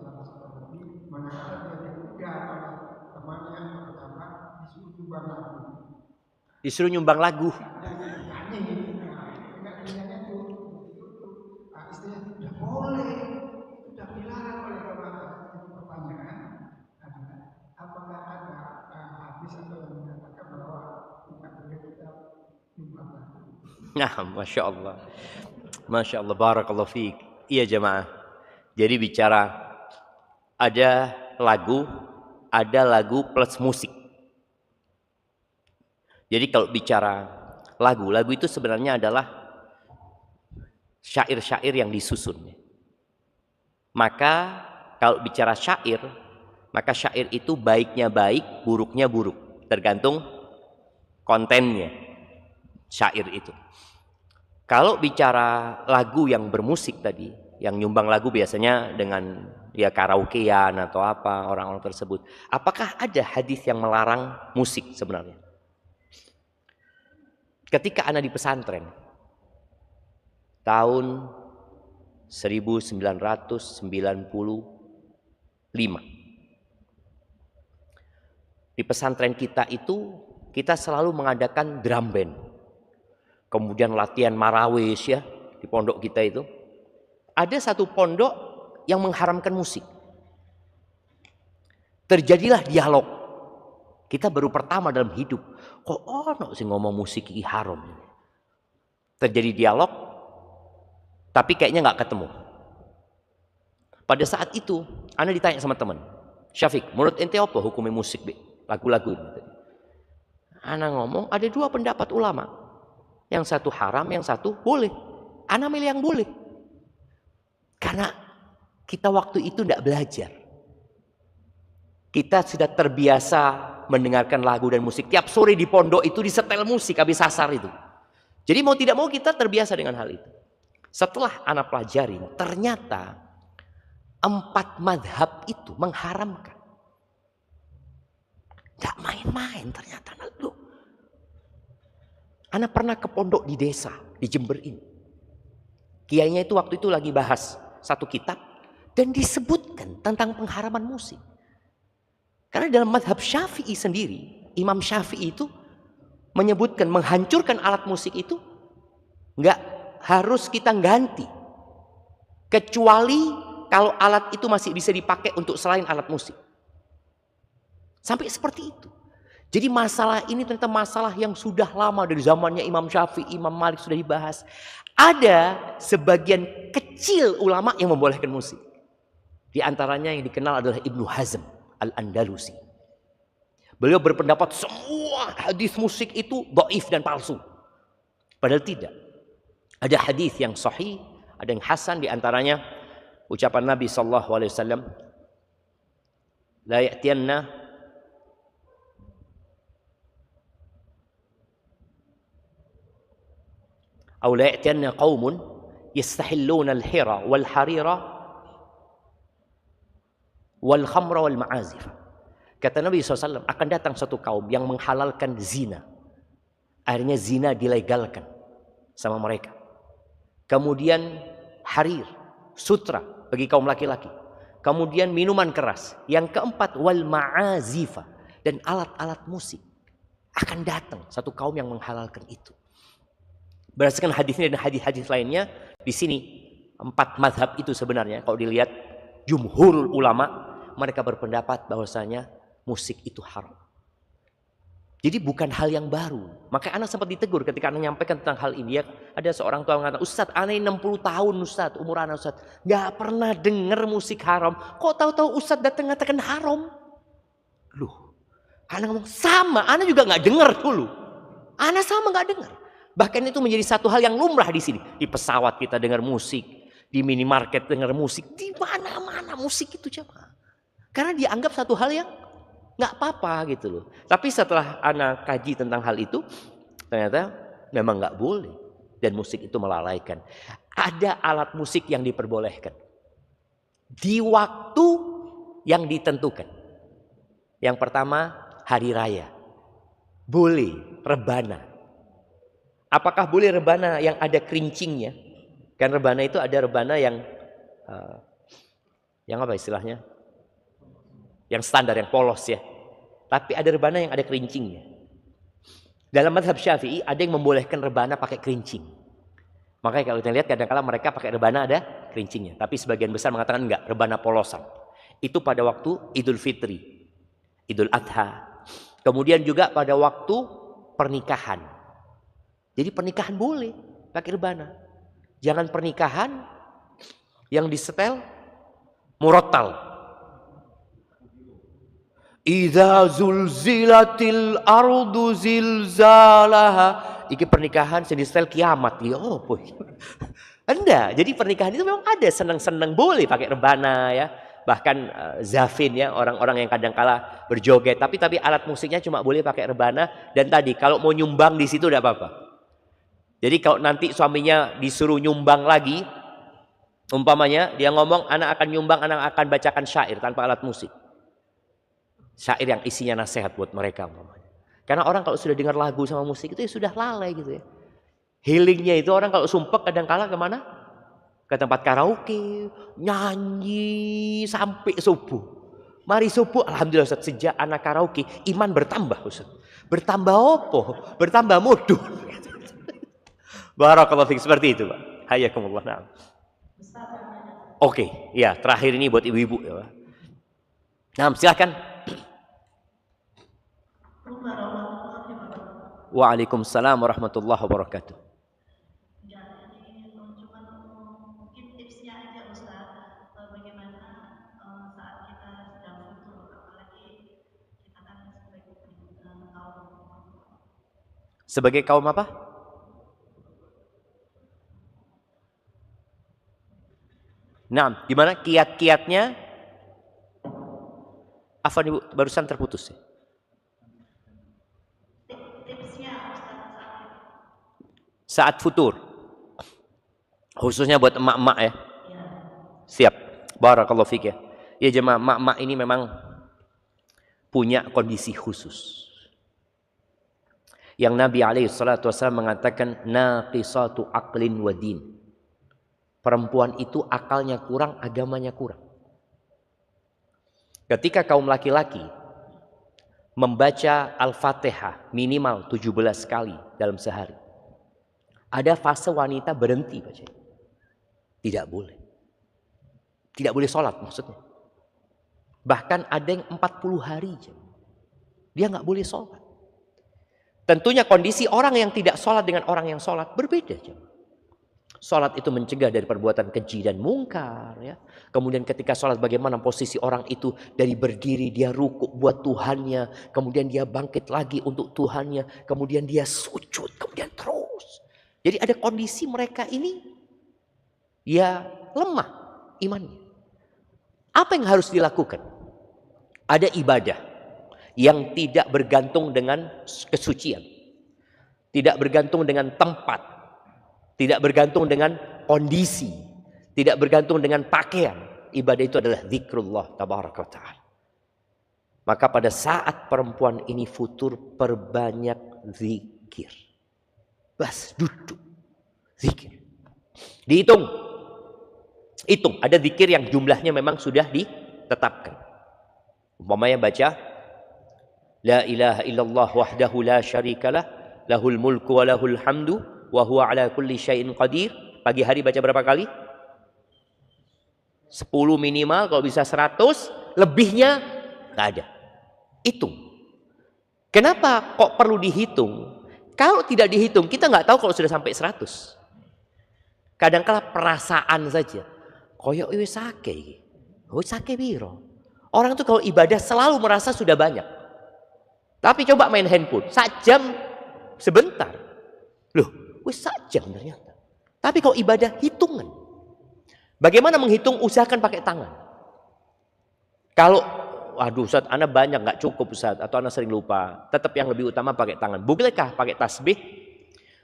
salah satu hobi. Manakala dia diujar oleh temannya atau teman disuruh nyumbang lagu. Disuruh nyumbang lagu. Istrinya tidak boleh, sudah dilarang oleh agama. Pertanyaan adalah apakah ada hadis atau yang menyatakan bahwa tidak boleh kita nyumbang lagu? Nah, masya Allah, masya Allah, barakallahu fiik. Iya jemaah. Jadi bicara ada lagu plus musik. Jadi kalau bicara lagu itu sebenarnya adalah syair-syair yang disusun. Maka kalau bicara syair, maka syair itu baiknya baik, buruknya buruk. Tergantung kontennya syair itu. Kalau bicara lagu yang bermusik tadi, yang nyumbang lagu biasanya dengan ya karaokean atau apa orang-orang tersebut. Apakah ada hadis yang melarang musik sebenarnya? Ketika anak di pesantren tahun 1995 di pesantren kita itu kita selalu mengadakan drum band, kemudian latihan marawis ya di pondok kita itu. Ada satu pondok yang mengharamkan musik. Terjadilah dialog. Kita baru pertama dalam hidup. Kok ono sih ngomong musik ini haram? Terjadi dialog, tapi kayaknya nggak ketemu. Pada saat itu, Ana ditanya sama teman, Syafiq, menurut ente apa hukumnya musik lagu-lagu ini? Ana ngomong ada dua pendapat ulama, yang satu haram, yang satu boleh. Ana milih yang boleh, karena kita waktu itu tidak belajar. Kita sudah terbiasa mendengarkan lagu dan musik. Tiap sore di pondok itu disetel musik habis asar itu. Jadi mau tidak mau kita terbiasa dengan hal itu. Setelah anak pelajari, ternyata 4 madhab itu mengharamkan. Gak main-main ternyata. Anak pernah ke pondok di desa, di Jember ini. Kiainya itu waktu itu lagi bahas satu kitab dan disebutkan tentang pengharaman musik. Karena dalam madhab Syafi'i sendiri, Imam Syafi'i itu menyebutkan menghancurkan alat musik itu nggak harus kita ganti. Kecuali kalau alat itu masih bisa dipakai untuk selain alat musik. Sampai seperti itu. Jadi masalah ini ternyata masalah yang sudah lama dari zamannya Imam Syafi'i, Imam Malik sudah dibahas. Ada sebagian kecil ulama yang membolehkan musik. Di antaranya yang dikenal adalah Ibnu Hazm Al-Andalusi. Beliau berpendapat semua hadis musik itu dhaif dan palsu. Padahal tidak. Ada hadis yang sahih, Ada yang hasan, di antaranya ucapan Nabi sallallahu alaihi wasallam, la ya'tiyanna atau la ya'tiyanna qaumun yastahilluna al-hira wal harira wal khamra wal ma'azif. Kata Nabi SAW, akan datang satu kaum yang menghalalkan zina. Akhirnya zina dilegalkan sama mereka. Kemudian harir, sutra bagi kaum laki-laki. Kemudian minuman keras. Yang keempat, wal ma'azifa, dan alat-alat musik. Akan datang satu kaum yang menghalalkan itu. Berdasarkan hadisnya dan hadis-hadis lainnya, di sini 4 mazhab itu sebenarnya kalau dilihat jumhurul ulama, mereka berpendapat bahwasanya musik itu haram. Jadi bukan hal yang baru. Makanya anak sempat ditegur ketika anak menyampaikan tentang hal ini. Ada seorang tua mengatakan, Ustadz, anak 60 tahun Ustadz, umur anak Ustadz, gak pernah dengar musik haram. Kok tahu-tahu Ustadz datang mengatakan haram? Loh, anak ngomong sama, anak juga gak dengar dulu. Anak sama gak dengar. Bahkan itu menjadi satu hal yang lumrah di sini. Di pesawat kita dengar musik, di minimarket dengar musik, di mana-mana musik itu jemaah. Karena dianggap satu hal yang nggak apa-apa gitu loh. Tapi setelah anak kaji tentang hal itu, ternyata memang nggak boleh. Dan musik itu melalaikan. Ada alat musik yang diperbolehkan. Di waktu yang ditentukan. Yang pertama, hari raya. Boleh rebana. Apakah boleh rebana yang ada kerincingnya? Kan rebana itu ada rebana yang apa istilahnya? Yang standar, yang polos ya. Tapi ada rebana yang ada kerincingnya. Dalam mazhab Syafi'i ada yang membolehkan rebana pakai kerincing. Makanya kalau kita lihat kadang-kala mereka pakai rebana ada kerincingnya. Tapi sebagian besar mengatakan enggak, rebana polosan. Itu pada waktu Idul Fitri, Idul Adha. Kemudian juga pada waktu pernikahan. Jadi pernikahan boleh pakai rebana. Jangan pernikahan yang disetel murattal. Idza zulzilatil ardu zilzalaha. Iki pernikahan sing disetel kiamat. Ya opo. Enggak, jadi pernikahan itu memang ada senang-senang boleh pakai rebana ya. Bahkan zafin ya, orang-orang yang kadang-kala berjoget, tapi alat musiknya cuma boleh pakai rebana. Dan tadi kalau mau nyumbang di situ enggak apa-apa. Jadi kalau nanti suaminya disuruh nyumbang lagi, umpamanya dia ngomong anak akan nyumbang, anak akan bacakan syair tanpa alat musik. Syair yang isinya nasihat buat mereka umpamanya. Karena orang kalau sudah dengar lagu sama musik itu ya sudah lalai gitu ya. Healingnya itu orang kalau sumpek kadang-kala kemana? Ke tempat karaoke, nyanyi sampai subuh. Mari subuh, alhamdulillah Ustaz, sejak anak karaoke iman bertambah Ustaz. Bertambah opo? Bertambah modul. Barakallahu fiik, seperti itu Pak. Hayakumullah. Nah. Oke, ya terakhir ini buat ibu-ibu ya Pak. Nah, silakan. Waalaikumsalam warahmatullahi wabarakatuh. Mungkin tipsnya aja Ustaz, bagaimana saat kita sedang futur, apalagi kita kan sebagai kaum apa? Nah, gimana kiat-kiatnya? Afwan Ibu, barusan terputus ya. Saat futur, khususnya buat emak-emak ya. Siap, barakallahu fiik ya. Ya jemaah, emak-emak ini memang punya kondisi khusus. Yang Nabi SAW mengatakan naqisatu aqlin wa din. Perempuan itu akalnya kurang, agamanya kurang. Ketika kaum laki-laki membaca Al-Fatihah minimal 17 kali dalam sehari, ada fase wanita berhenti baca. Tidak boleh. Tidak boleh sholat maksudnya. Bahkan ada yang 40 hari dia nggak boleh sholat. Tentunya kondisi orang yang tidak sholat dengan orang yang sholat berbeda. Sholat itu mencegah dari perbuatan keji dan mungkar. Ya. Kemudian ketika sholat bagaimana posisi orang itu dari berdiri dia rukuk buat Tuhannya. Kemudian dia bangkit lagi untuk Tuhannya. Kemudian dia sujud. Kemudian terus. Jadi ada kondisi mereka ini ya lemah imannya. Apa yang harus dilakukan? Ada ibadah yang tidak bergantung dengan kesucian, tidak bergantung dengan tempat, tidak bergantung dengan kondisi, tidak bergantung dengan pakaian. Ibadah itu adalah zikrullah tabaraka wa ta'ala. Maka pada saat perempuan ini futur, perbanyak zikir. Bas, duduk. Zikir. Dihitung. Hitung. Ada zikir yang jumlahnya memang sudah ditetapkan. Umpamanya baca, La ilaha illallah wahdahu la syarikalah, lahul mulku wa lahul hamdu, wa huwa ala kulli syai'in qadir. Pagi hari baca berapa kali? 10 minimal, kalau bisa 100. Lebihnya nggak ada. Hitung. Kenapa kok perlu dihitung? Kalau tidak dihitung, kita nggak tahu kalau sudah sampai 100. Kadangkala perasaan saja. Koyok wis sake. Wis sake biro. Orang itu kalau ibadah selalu merasa sudah banyak. Tapi coba main handphone, 1 jam sebentar. Loh, wis 1 jam ternyata. Tapi kalau ibadah hitungan. Bagaimana menghitung? Usahakan pakai tangan. Kalau waduh Ustaz, Anda banyak nggak cukup Ustaz, atau Anda sering lupa. Tetap yang lebih utama pakai tangan. Bolehkah pakai tasbih?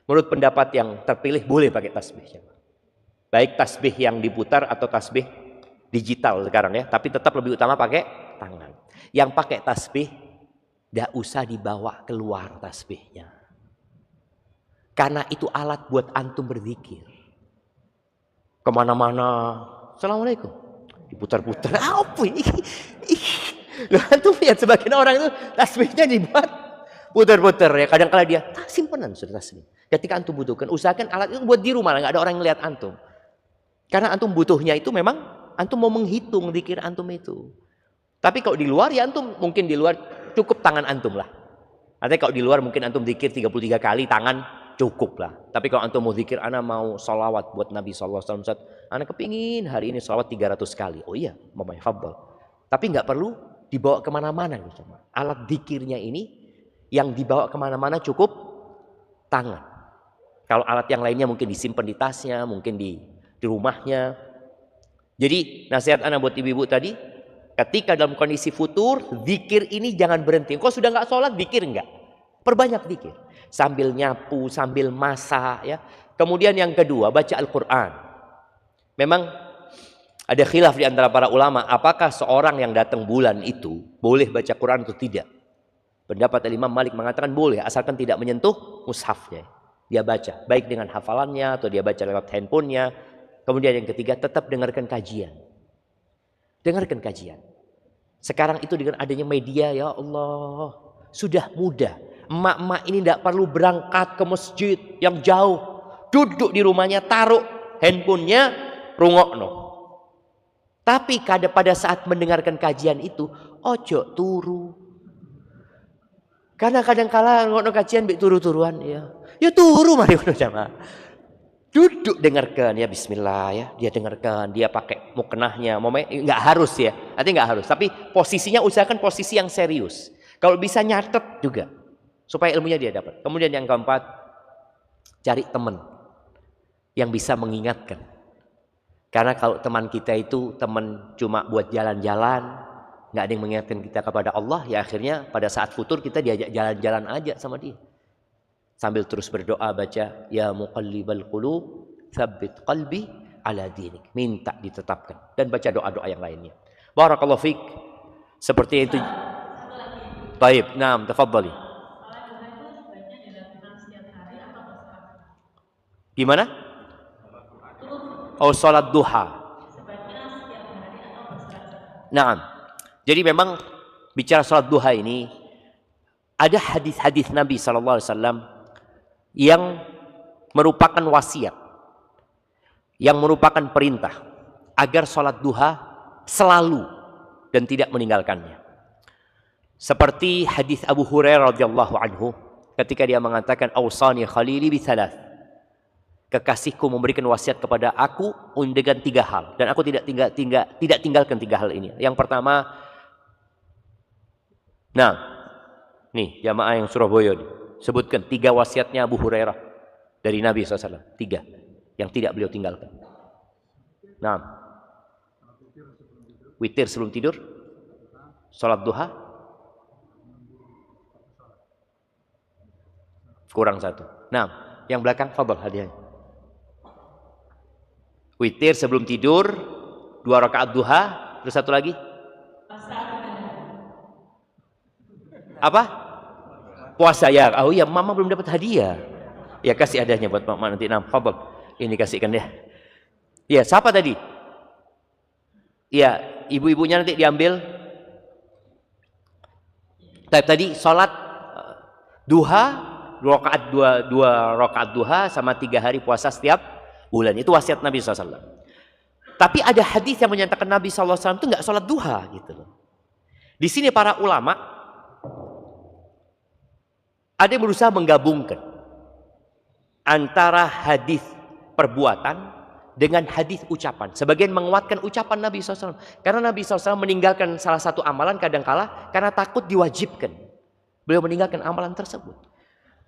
Menurut pendapat yang terpilih boleh pakai tasbih. Baik tasbih yang diputar atau tasbih digital sekarang ya. Tapi tetap lebih utama pakai tangan. Yang pakai tasbih, tidak usah dibawa keluar tasbihnya. Karena itu alat buat antum berzikir. Kemana-mana, Assalamualaikum. Diputar-putar. Apa ini? Antum lihat sebagian orang itu tasbihnya dibuat putar-putar ya. Kadang-kala dia simpenan sudah tasbih. Ketika antum butuhkan, usahakan alat itu buat di rumah, nggak ada orang yang lihat antum. Karena antum butuhnya itu memang antum mau menghitung zikir antum itu. Tapi kalau di luar ya antum mungkin di luar cukup tangan antum lah. Artinya kalau di luar mungkin antum zikir 33 kali, tangan cukup lah. Tapi kalau antum mau zikir, ana mau sholawat buat Nabi SAW, ana kepingin hari ini sholawat 300 kali. Oh iya, mamanya fadl. Tapi nggak perlu dibawa kemana-mana. Alat zikirnya ini yang dibawa kemana-mana cukup tangan. Kalau alat yang lainnya mungkin disimpan di tasnya, mungkin di rumahnya. Jadi nasihat ana buat ibu-ibu tadi, ketika dalam kondisi futur, zikir ini jangan berhenti. Kok sudah nggak sholat, zikir nggak? Perbanyak zikir. Sambil nyapu, sambil masak. Ya. Kemudian yang kedua, baca Al-Quran. Memang ada khilaf di antara para ulama, apakah seorang yang datang bulan itu boleh baca Quran atau tidak? Pendapat Imam Malik mengatakan boleh, asalkan tidak menyentuh mushafnya. Dia baca, baik dengan hafalannya atau dia baca lewat handphonenya. Kemudian yang ketiga, tetap dengarkan kajian. Dengarkan kajian. Sekarang itu dengan adanya media, ya Allah, sudah mudah. Emak-emak ini tidak perlu berangkat ke masjid yang jauh. Duduk di rumahnya, taruh handphonenya, rungokno. Tapi pada saat mendengarkan kajian itu, ojo turu. Karena kadang-kala ngono kajian mbek turu-turuan ya. Ya turu mari ngono jamaah. Duduk dengarkan ya bismillah ya. Dia dengarkan, dia pakai muknahnya, enggak harus ya. Artinya enggak harus, tapi posisinya usahakan posisi yang serius. Kalau bisa nyatet juga supaya ilmunya dia dapat. Kemudian yang keempat, cari teman yang bisa mengingatkan. Karena kalau teman kita itu teman cuma buat jalan-jalan, nggak ada yang mengingatkan kita kepada Allah, ya akhirnya pada saat futur kita diajak jalan-jalan aja sama dia. Sambil terus berdoa baca, Ya muqallibal qulub, tsabbit qalbi ala dinik. Minta ditetapkan. Dan baca doa-doa yang lainnya. Barakallahu fiik. Seperti itu. Baik, naam, tafadhali. Gimana? Oh, salat duha. Naam. Jadi memang bicara salat duha ini ada hadis-hadis Nabi SAW yang merupakan wasiat, yang merupakan perintah agar salat duha selalu dan tidak meninggalkannya. Seperti hadis Abu Hurairah radhiyallahu anhu ketika dia mengatakan ausani khalili bi thalath. Kekasihku memberikan wasiat kepada aku dengan 3 hal dan aku tidak tinggalkan 3 hal ini. Yang pertama, nah, nih jamaah yang Surabaya nih, sebutkan 3 wasiatnya Abu Hurairah dari Nabi SAW. 3 yang tidak beliau tinggalkan. Nah, witir sebelum tidur, sholat duha, kurang satu. Nah, yang belakang, fadhol hadiahnya. Witir sebelum tidur, 2 rakaat duha, terus satu lagi. Apa? Puasa ya. Oh iya, mama belum dapat hadiah. Ya kasih hadiahnya buat mama nanti. Nah, fadhol. Ini kasihkan ya. Ya, siapa tadi? Ya, ibu-ibunya nanti diambil. Tadi sholat duha, 2 rakaat duha sama 3 hari puasa setiap bulan. Itu wasiat Nabi SAW. Tapi ada hadis yang menyatakan Nabi SAW itu nggak sholat duha gitu loh. Di sini para ulama ada yang berusaha menggabungkan antara hadis perbuatan dengan hadis ucapan. Sebagian menguatkan ucapan Nabi SAW. Karena Nabi SAW meninggalkan salah satu amalan kadangkala karena takut diwajibkan. Beliau meninggalkan amalan tersebut.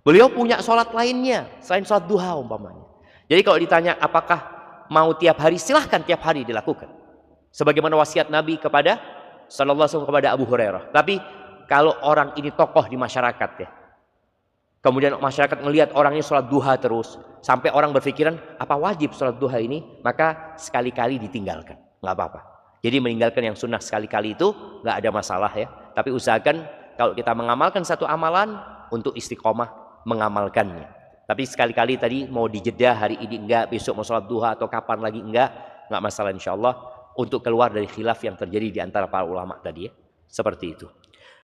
Beliau punya sholat lainnya selain sholat duha umpamanya. Jadi kalau ditanya apakah mau tiap hari, silahkan tiap hari dilakukan. Sebagaimana wasiat Nabi kepada sallallahu alaihi wasallam kepada Abu Hurairah. Tapi kalau orang ini tokoh di masyarakat ya, kemudian masyarakat melihat orangnya sholat duha terus, sampai orang berpikiran apa wajib sholat duha ini, maka sekali-kali ditinggalkan, nggak apa-apa. Jadi meninggalkan yang sunnah sekali-kali itu nggak ada masalah ya. Tapi usahakan kalau kita mengamalkan satu amalan untuk istiqomah mengamalkannya. Tapi sekali-kali tadi mau dijeda hari ini enggak, besok mau sholat duha atau kapan lagi enggak masalah insya Allah untuk keluar dari khilaf yang terjadi di antara para ulama tadi ya. Seperti itu.